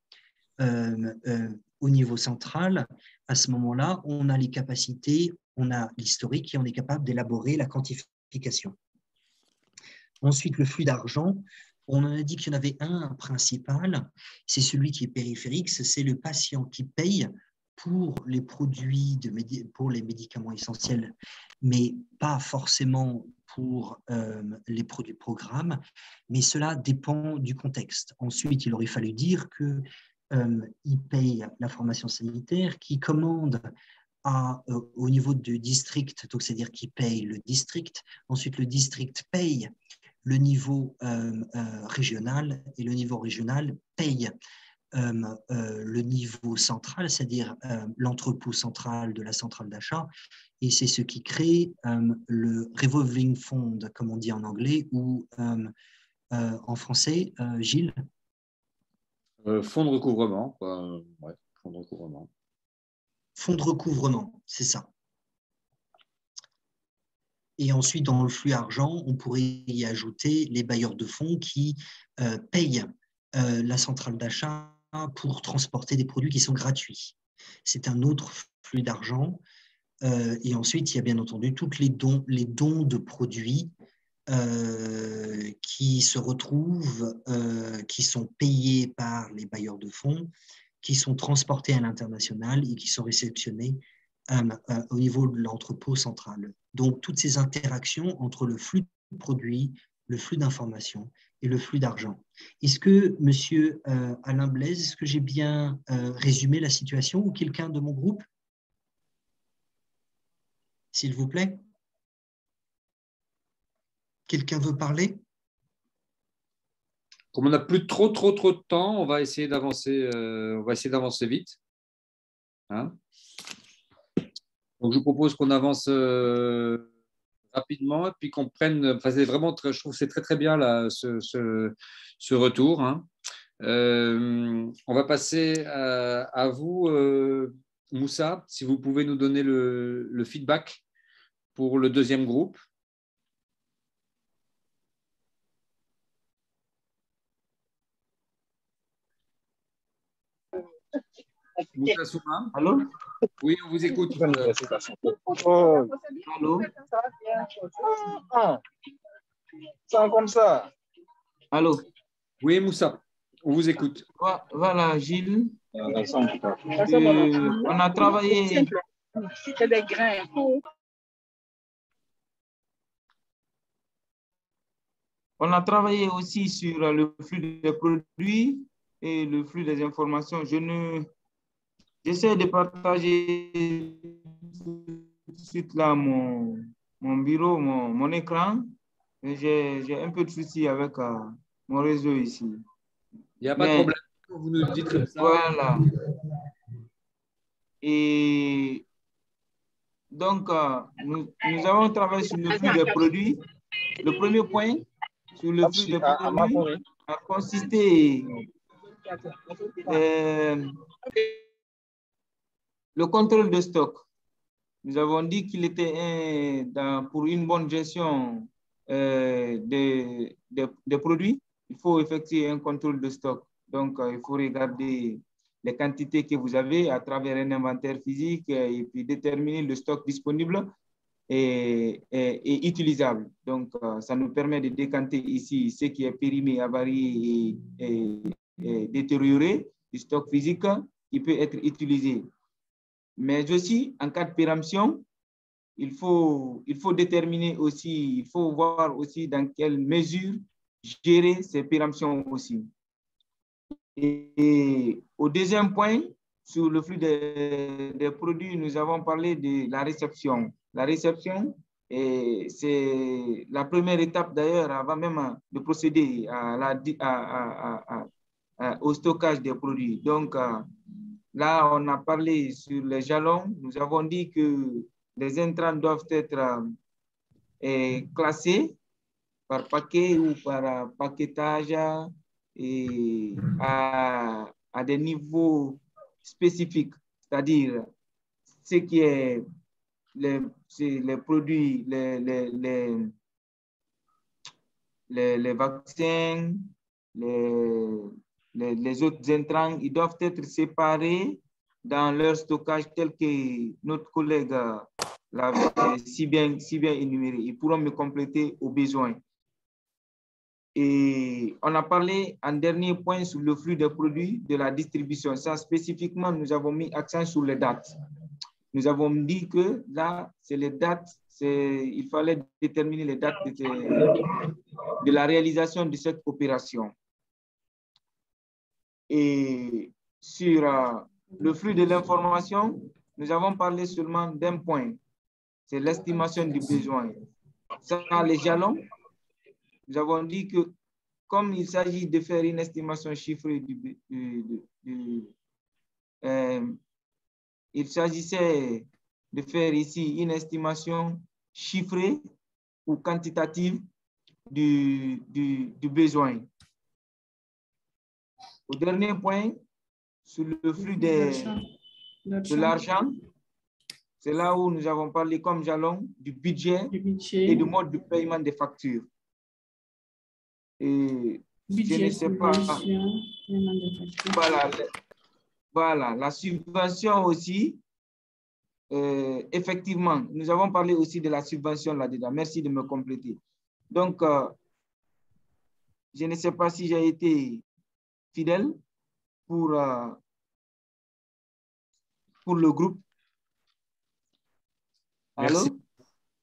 [SPEAKER 2] au niveau central, à ce moment-là, on a les capacités, on a l'historique et on est capable d'élaborer la quantification. Ensuite, le flux d'argent, on en a dit qu'il y en avait un principal, c'est celui qui est périphérique, c'est le patient qui paye pour les produits, pour les médicaments essentiels, mais pas forcément pour les produits programmes, mais cela dépend du contexte. Ensuite, il aurait fallu dire que il paye la formation sanitaire, qui commande au niveau du district, donc c'est-à-dire qu'il paye le district. Ensuite, le district paye le niveau régional et le niveau régional paye le niveau central, c'est-à-dire l'entrepôt central de la centrale d'achat. Et c'est ce qui crée le revolving fund, comme on dit en anglais, ou en français, Gilles?
[SPEAKER 1] Fonds de recouvrement, quoi. Ouais, fonds de recouvrement.
[SPEAKER 2] Fonds de recouvrement, c'est ça. Et ensuite, dans le flux argent, on pourrait y ajouter les bailleurs de fonds qui payent la centrale d'achat pour transporter des produits qui sont gratuits. C'est un autre flux d'argent. Et ensuite, il y a bien entendu tous les dons de produits qui se retrouvent, qui sont payés par les bailleurs de fonds, qui sont transportés à l'international et qui sont réceptionnés au niveau de l'entrepôt central. Donc, toutes ces interactions entre le flux de produits, le flux d'informations et le flux d'argent. Est-ce que, monsieur Alain Blaise, est-ce que j'ai bien résumé la situation, ou quelqu'un de mon groupe? S'il vous plaît. Quelqu'un veut parler?
[SPEAKER 1] Comme on n'a plus trop de temps, on va essayer d'avancer vite. Hein? Donc, je vous propose qu'on avance rapidement et puis qu'on prenne. Enfin, c'est vraiment, je trouve que c'est très bien là, ce retour. Hein. On va passer à vous, Moussa, si vous pouvez nous donner le feedback pour le deuxième groupe. Moussa Souma.
[SPEAKER 4] Allô?
[SPEAKER 1] Oui, on vous écoute.
[SPEAKER 4] Allô?
[SPEAKER 14] Ça comme ça.
[SPEAKER 4] Allô?
[SPEAKER 1] Oui, Moussa, on vous écoute.
[SPEAKER 4] Voilà, Gilles. On a travaillé.
[SPEAKER 14] C'est des grains.
[SPEAKER 4] On a travaillé aussi sur le flux des produits et le flux des informations. J'essaie de partager tout de suite là mon bureau, mon écran. J'ai un peu de soucis avec mon réseau ici.
[SPEAKER 1] Il n'y a pas de problème. Vous nous dites comme ça.
[SPEAKER 4] Voilà. Et donc, nous avons travaillé sur le flux des produits. Le premier point sur le flux des produits a consisté le contrôle de stock. Nous avons dit qu'il était pour une bonne gestion des produits, il faut effectuer un contrôle de stock. Donc, il faut regarder les quantités que vous avez à travers un inventaire physique et puis déterminer le stock disponible et utilisable. Donc, ça nous permet de décanter ici ce qui est périmé, avarié et détérioré du stock physique qui peut être utilisé. Mais aussi, en cas de péremption, il faut déterminer aussi, il faut voir aussi dans quelle mesure gérer ces péremptions aussi. Et au deuxième point, sur le flux des produits, nous avons parlé de la réception. La réception, c'est la première étape d'ailleurs avant même de procéder au stockage des produits. Donc, là, on a parlé sur les jalons. Nous avons dit que les intrants doivent être classés par paquet ou par paquetage et à des niveaux spécifiques, c'est-à-dire ce qui est les produits, les vaccins, les autres intrants, ils doivent être séparés dans leur stockage tel que notre collègue l'avait si bien énuméré. Ils pourront me compléter au besoin. Et on a parlé en dernier point sur le flux des produits de la distribution. Ça, spécifiquement, nous avons mis accent sur les dates. Nous avons dit que là, c'est les dates, il fallait déterminer les dates de la réalisation de cette opération. Et sur le flux de l'information, nous avons parlé seulement d'un point, c'est l'estimation du besoin. Ça, les jalons, nous avons dit que comme il s'agit de faire une estimation chiffrée il s'agissait de faire ici une estimation chiffrée ou quantitative du besoin. Au dernier point, sur le flux de l'argent, c'est là où nous avons parlé comme jalon du budget et du mode de paiement des factures. Et je ne sais pas. Voilà, la subvention aussi. Effectivement, nous avons parlé aussi de la subvention là-dedans. Merci de me compléter. Donc, je ne sais pas si j'ai été fidèle pour le groupe. Allô?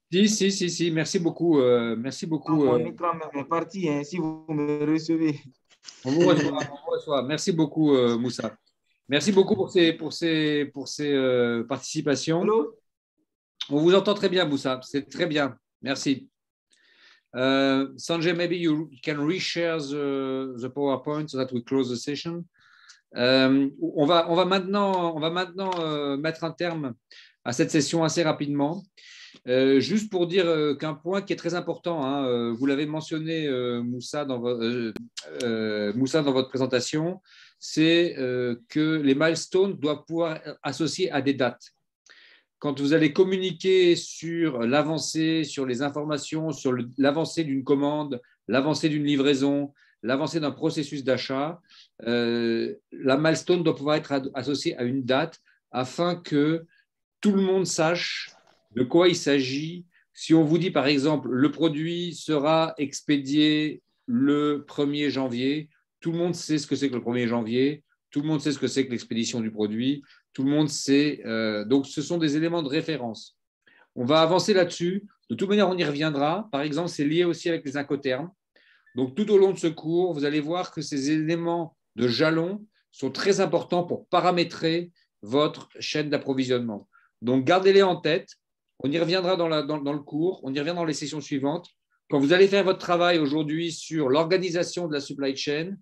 [SPEAKER 1] Merci. Si. Merci beaucoup. Merci beaucoup.
[SPEAKER 4] Mon écran est parti, hein, si vous me recevez.
[SPEAKER 1] On vous reçoit. Merci beaucoup, Moussa. Merci beaucoup pour ces participations.
[SPEAKER 4] Allô?
[SPEAKER 1] On vous entend très bien, Moussa. C'est très bien. Merci. Sanjay, maybe you can reshare the PowerPoint so that we close the session. On va maintenant mettre un terme à cette session assez rapidement. Juste pour dire qu'un point qui est très important, hein, vous l'avez mentionné, Moussa, dans votre présentation, c'est que les milestones doivent pouvoir être associés à des dates. Quand vous allez communiquer sur l'avancée, sur les informations, sur l'avancée d'une commande, l'avancée d'une livraison, l'avancée d'un processus d'achat, la milestone doit pouvoir être associée à une date afin que tout le monde sache de quoi il s'agit. Si on vous dit, par exemple, le produit sera expédié le 1er janvier, tout le monde sait ce que c'est que le 1er janvier, tout le monde sait ce que c'est que l'expédition du produit, tout le monde sait. Donc, ce sont des éléments de référence. On va avancer là-dessus. De toute manière, on y reviendra. Par exemple, c'est lié aussi avec les incoterms. Donc, tout au long de ce cours, vous allez voir que ces éléments de jalon sont très importants pour paramétrer votre chaîne d'approvisionnement. Donc, gardez-les en tête. On y reviendra dans le cours. On y revient dans les sessions suivantes. Quand vous allez faire votre travail aujourd'hui sur l'organisation de la supply chain,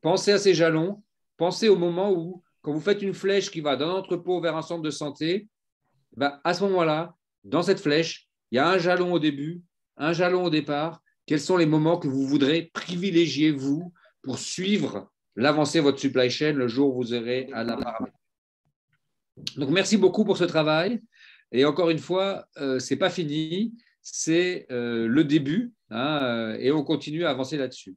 [SPEAKER 1] pensez à ces jalons. Pensez au moment où, quand vous faites une flèche qui va d'un entrepôt vers un centre de santé, ben, à ce moment-là, dans cette flèche, il y a un jalon au début, un jalon au départ. Quels sont les moments que vous voudrez privilégier, vous, pour suivre l'avancée de votre supply chain le jour où vous aurez à la paramétrer. Donc, merci beaucoup pour ce travail. Et encore une fois, ce n'est pas fini, c'est le début, hein, et on continue à avancer là-dessus.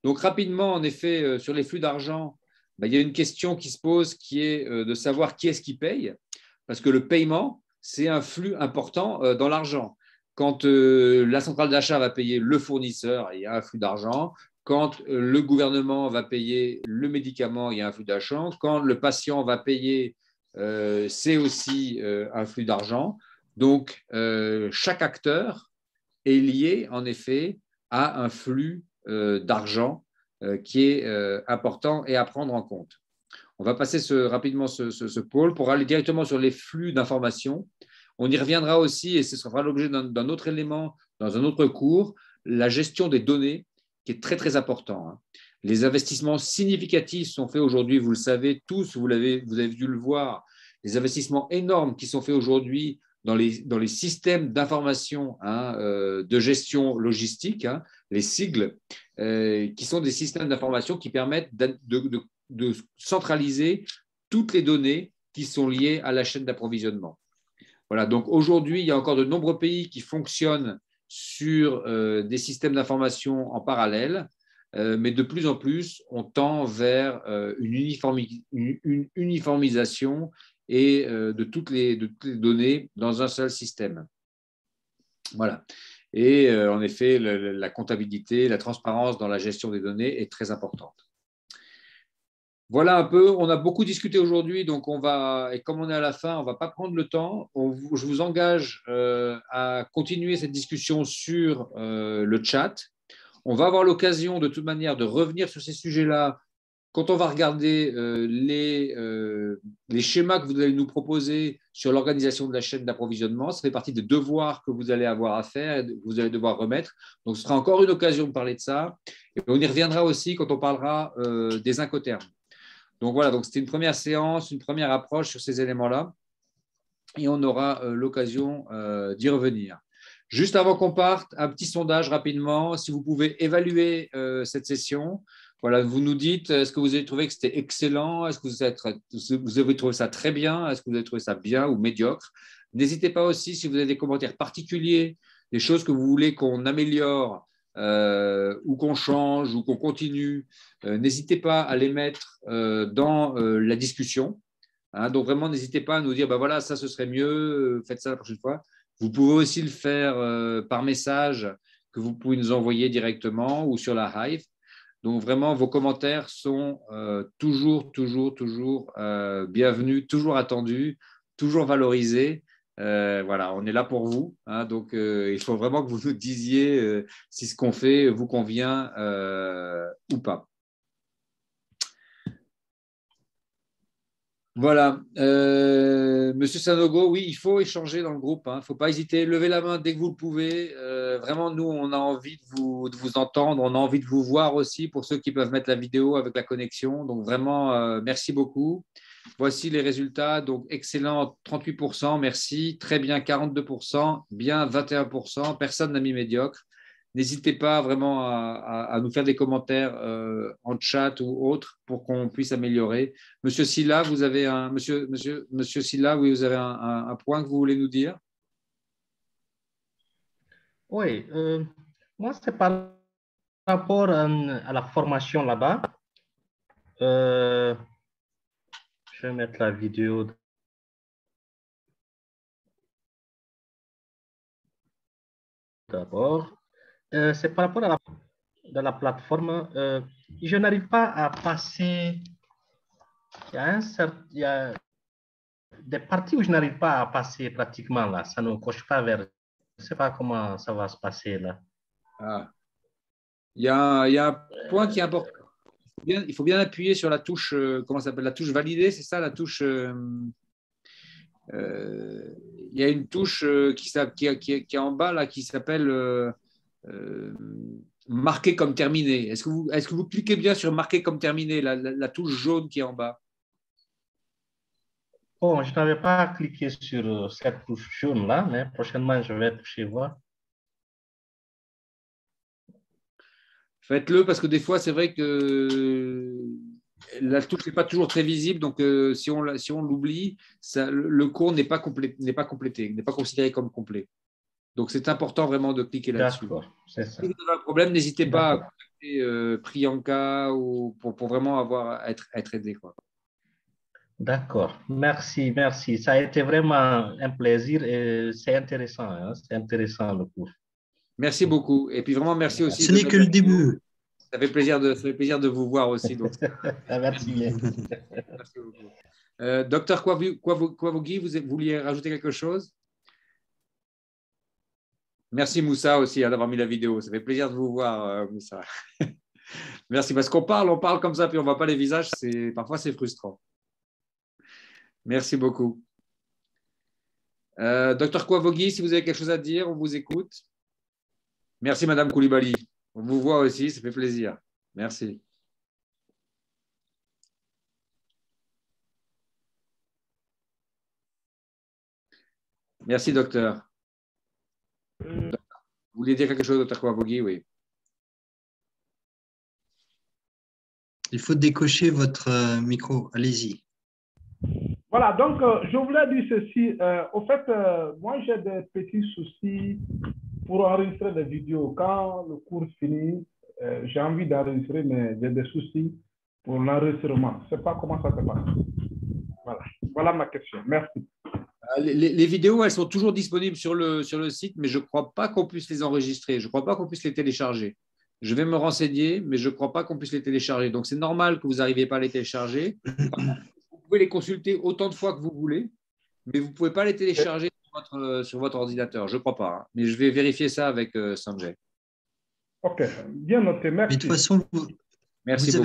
[SPEAKER 1] Donc, rapidement, en effet, sur les flux d'argent, ben, il y a une question qui se pose qui est de savoir qui est-ce qui paye, parce que le paiement, c'est un flux important dans l'argent. Quand la centrale d'achat va payer le fournisseur, il y a un flux d'argent. Quand le gouvernement va payer le médicament, il y a un flux d'argent. Quand le patient va payer, c'est aussi un flux d'argent. Donc, chaque acteur est lié, en effet, à un flux d'argent qui est important et à prendre en compte. On va passer rapidement ce pôle pour aller directement sur les flux d'informations. On y reviendra aussi, et ce sera l'objet d'un autre élément dans un autre cours, la gestion des données, qui est très, très important, hein. Les investissements significatifs sont faits aujourd'hui, vous le savez tous, vous avez dû le voir, les investissements énormes qui sont faits aujourd'hui dans les systèmes d'information, hein, de gestion logistique, hein, les sigles, qui sont des systèmes d'information qui permettent de centraliser toutes les données qui sont liées à la chaîne d'approvisionnement. Voilà, donc aujourd'hui, il y a encore de nombreux pays qui fonctionnent sur des systèmes d'information en parallèle, mais de plus en plus, on tend vers une uniformisation et de toutes les données dans un seul système. Voilà. Et en effet, la comptabilité, la transparence dans la gestion des données est très importante. Voilà un peu, on a beaucoup discuté aujourd'hui, donc et comme on est à la fin, on ne va pas prendre le temps. Je vous engage à continuer cette discussion sur le chat. On va avoir l'occasion de toute manière de revenir sur ces sujets-là quand on va regarder les schémas que vous allez nous proposer sur l'organisation de la chaîne d'approvisionnement. Ça fait partie des devoirs que vous allez avoir à faire et que vous allez devoir remettre. Donc, ce sera encore une occasion de parler de ça. Et on y reviendra aussi quand on parlera des incoterms. Donc voilà, donc c'était une première séance, une première approche sur ces éléments-là, et on aura l'occasion d'y revenir. Juste avant qu'on parte, un petit sondage rapidement, si vous pouvez évaluer cette session. Voilà, vous nous dites, est-ce que vous avez trouvé que c'était excellent? Est-ce que vous avez trouvé ça très bien? Est-ce que vous avez trouvé ça bien ou médiocre? N'hésitez pas aussi, si vous avez des commentaires particuliers, des choses que vous voulez qu'on améliore, ou qu'on change ou qu'on continue, n'hésitez pas à les mettre dans la discussion, hein. Donc vraiment, n'hésitez pas à nous dire, ben voilà, ça ce serait mieux, faites ça la prochaine fois. Vous pouvez aussi le faire par message que vous pouvez nous envoyer directement ou sur la Hive. Donc vraiment, vos commentaires sont toujours bienvenus, toujours attendus, toujours valorisés. Voilà, on est là pour vous, hein, donc il faut vraiment que vous nous disiez si ce qu'on fait vous convient ou pas. Voilà, Monsieur Sanogo, oui, il faut échanger dans le groupe, hein, il ne faut pas hésiter, levez la main dès que vous le pouvez, vraiment, nous, on a envie de vous entendre, on a envie de vous voir aussi pour ceux qui peuvent mettre la vidéo avec la connexion. Donc, vraiment, merci beaucoup. Voici les résultats. Donc, excellent, 38%, merci. Très bien, 42%. Bien, 21%. Personne n'a mis médiocre. N'hésitez pas vraiment à nous faire des commentaires en chat ou autre pour qu'on puisse améliorer. Monsieur Silla, vous avez Monsieur Silla, oui, vous avez un point que vous voulez nous dire?
[SPEAKER 6] Oui, moi, c'est par rapport à la formation là-bas. Je vais mettre la vidéo. D'abord, c'est par rapport à la plateforme. Je n'arrive pas à passer. Il y a des parties où je n'arrive pas à passer pratiquement là. Ça ne coche pas vers. Je ne sais pas comment ça va se passer là.
[SPEAKER 1] Ah. Il y a un point qui est important. Il faut bien appuyer sur la touche, comment ça s'appelle, la touche valider, c'est ça, la touche. Il y a une touche qui est en bas là, qui s'appelle marquer comme terminé. Est-ce que vous cliquez bien sur marquer comme terminé, la touche jaune qui est en bas?
[SPEAKER 6] Bon, je n'avais pas cliqué sur cette touche jaune là, mais prochainement je vais toucher voir.
[SPEAKER 1] Faites-le parce que des fois, c'est vrai que la touche n'est pas toujours très visible. Donc, si on l'oublie, le cours n'est pas complété, n'est pas considéré comme complet. Donc, c'est important vraiment de cliquer là-dessus.
[SPEAKER 6] D'accord, c'est ça.
[SPEAKER 1] Si vous avez un problème, n'hésitez pas à contacter Priyanka ou pour vraiment être aidé, quoi.
[SPEAKER 6] D'accord, merci, merci. Ça a été vraiment un plaisir et c'est intéressant, hein? C'est intéressant le cours.
[SPEAKER 1] Merci beaucoup. Et puis vraiment, merci aussi.
[SPEAKER 2] Ce n'est que le début.
[SPEAKER 1] Ça fait plaisir de vous voir aussi. Donc.
[SPEAKER 6] Merci bien.
[SPEAKER 1] Merci beaucoup. Docteur Kwavogui, vous vouliez rajouter quelque chose? Merci Moussa aussi d'avoir mis la vidéo. Ça fait plaisir de vous voir, Moussa. Merci, parce qu'on parle comme ça, puis on ne voit pas les visages. Parfois, c'est frustrant. Merci beaucoup. Docteur Kwavogui, si vous avez quelque chose à dire, on vous écoute. Merci Madame Koulibaly. On vous voit aussi, ça fait plaisir. Merci. Merci, docteur. Vous vouliez dire quelque chose, docteur Kwavogui? Oui.
[SPEAKER 2] Il faut décocher votre micro. Allez-y.
[SPEAKER 5] Voilà, donc je voulais dire ceci. Au fait, moi j'ai des petits soucis pour enregistrer des vidéos. Quand le cours finit, j'ai envie d'enregistrer, mais j'ai des soucis pour l'enregistrement. Je ne sais pas comment ça se passe. Voilà ma question. Merci.
[SPEAKER 1] Les vidéos, elles sont toujours disponibles sur le site, mais je ne crois pas qu'on puisse les enregistrer. Je ne crois pas qu'on puisse les télécharger. Je vais me renseigner, mais je ne crois pas qu'on puisse les télécharger. Donc, c'est normal que vous n'arriviez pas à les télécharger. Vous pouvez les consulter autant de fois que vous voulez, mais vous ne pouvez pas les télécharger sur votre ordinateur. Je ne crois pas. Hein. Mais je vais vérifier ça avec Sanjay.
[SPEAKER 5] OK, bien noté. Merci.
[SPEAKER 2] Mais de toute façon,
[SPEAKER 1] Merci
[SPEAKER 2] vous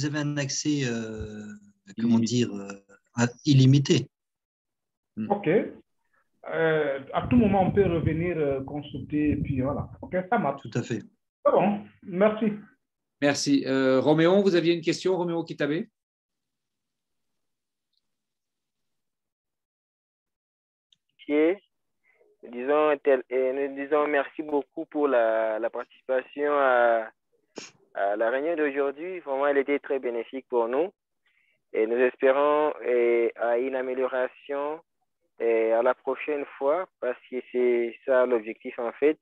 [SPEAKER 2] avez un accès, comment dire, illimité.
[SPEAKER 5] OK. À tout moment, on peut revenir consulter et puis voilà. OK, ça marche.
[SPEAKER 2] Tout à fait.
[SPEAKER 5] C'est bon. Merci.
[SPEAKER 1] Merci. Roméo, vous aviez une question, Roméo Kitabe?
[SPEAKER 8] Nous disons merci beaucoup pour la participation à la réunion d'aujourd'hui. Vraiment, elle était très bénéfique pour nous. Et nous espérons à une amélioration à la prochaine fois, parce que c'est ça l'objectif en fait.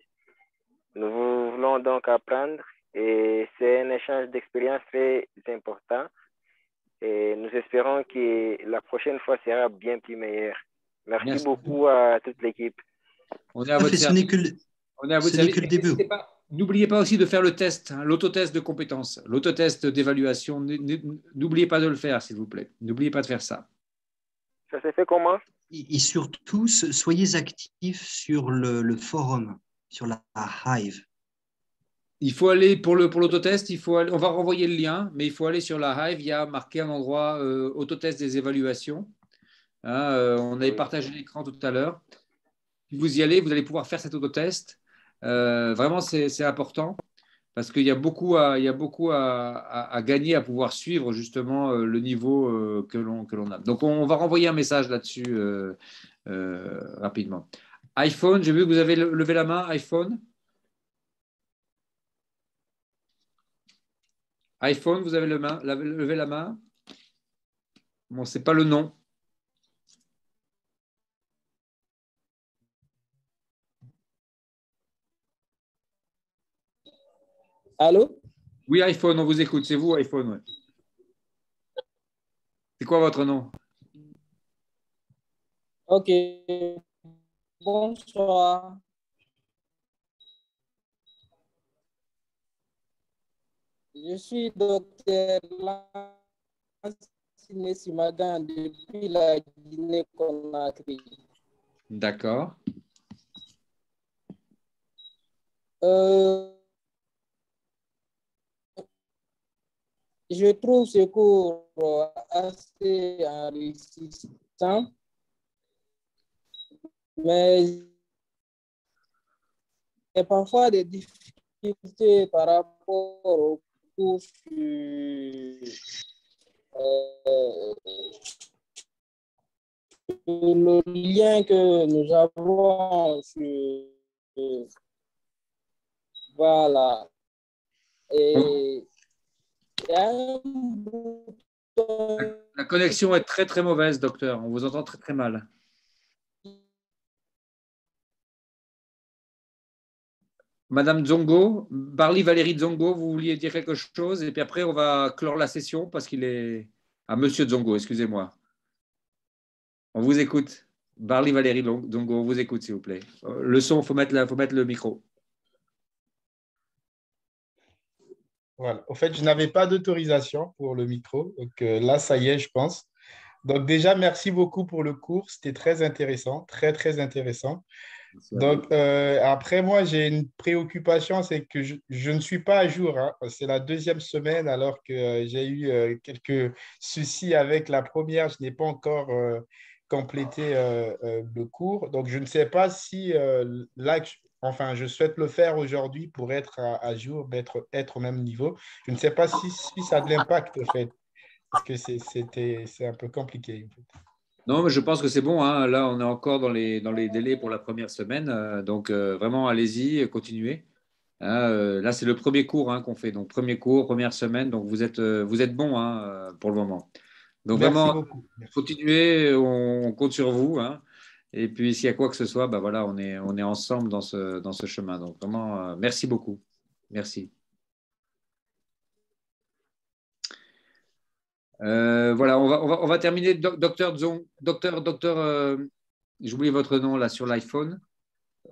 [SPEAKER 8] Nous voulons donc apprendre et c'est un échange d'expérience très important. Et nous espérons que la prochaine fois sera bien plus meilleure. Merci beaucoup à toute l'équipe.
[SPEAKER 1] On est à votre service.
[SPEAKER 2] Ce n'est que le début.
[SPEAKER 1] N'oubliez pas aussi de faire le test, hein, l'autotest de compétences, l'autotest d'évaluation. N'oubliez pas de le faire, s'il vous plaît. N'oubliez pas de faire ça.
[SPEAKER 8] Ça s'est fait comment?
[SPEAKER 2] Et surtout, soyez actifs sur le forum, sur la Hive.
[SPEAKER 1] Il faut aller pour l'autotest, on va renvoyer le lien, mais il faut aller sur la Hive. Il y a marqué un endroit autotest des évaluations. Hein, on avait partagé l'écran tout à l'heure. Si vous y allez, vous allez pouvoir faire cet autotest. Vraiment, c'est important parce qu'il y a beaucoup à gagner à pouvoir suivre justement le niveau que l'on a. Donc, on va renvoyer un message là-dessus rapidement. iPhone, j'ai vu que vous avez levé la main. iPhone, vous avez levé la main. Bon, c'est pas le nom.
[SPEAKER 15] Allô?
[SPEAKER 1] Oui, iPhone, on vous écoute. C'est vous, iPhone. Ouais. C'est quoi votre nom?
[SPEAKER 15] Ok. Bonsoir. Je suis docteur Lansine Simagan depuis la Guinée-Conakry.
[SPEAKER 1] D'accord.
[SPEAKER 15] Je trouve ce cours assez enrichissant, mais il y a parfois des difficultés par rapport au cours sur le lien que nous avons sur voilà. Et il y a un bouton.
[SPEAKER 1] La connexion est très, très mauvaise, docteur. On vous entend très, très mal. Madame Zongo, Barli Valérie Zongo, vous vouliez dire quelque chose et puis après, on va clore la session parce qu'il est… Ah, Monsieur Zongo, excusez-moi. On vous écoute. Barli Valérie Zongo, on vous écoute, s'il vous plaît. Le son, il faut mettre le micro.
[SPEAKER 16] Voilà. Au fait, je n'avais pas d'autorisation pour le micro. Donc là, ça y est, je pense. Donc déjà, merci beaucoup pour le cours. C'était très intéressant, très, très intéressant. Donc après, moi, j'ai une préoccupation, c'est que je ne suis pas à jour. Hein. C'est la deuxième semaine alors que j'ai eu quelques soucis avec la première. Je n'ai pas encore complété le cours. Donc, je ne sais pas si là, enfin, je souhaite le faire aujourd'hui pour être à jour, être au même niveau. Je ne sais pas si ça a de l'impact, en fait, parce que c'est un peu compliqué. En fait.
[SPEAKER 1] Non, mais je pense que c'est bon. Hein. Là, on est encore dans les délais pour la première semaine. Donc, vraiment, allez-y, continuez. Hein, là, c'est le premier cours qu'on fait. Donc, premier cours, première semaine. Donc, vous êtes bon pour le moment. Donc,
[SPEAKER 16] Merci
[SPEAKER 1] vraiment,
[SPEAKER 16] beaucoup. Merci.
[SPEAKER 1] continuez. On compte sur vous. Hein. Et puis, s'il y a quoi que ce soit, bah, voilà, on est ensemble dans ce chemin. Donc, vraiment, merci beaucoup. Merci. Voilà, on va terminer. Docteur, j'ai oublié votre nom là sur l'iPhone.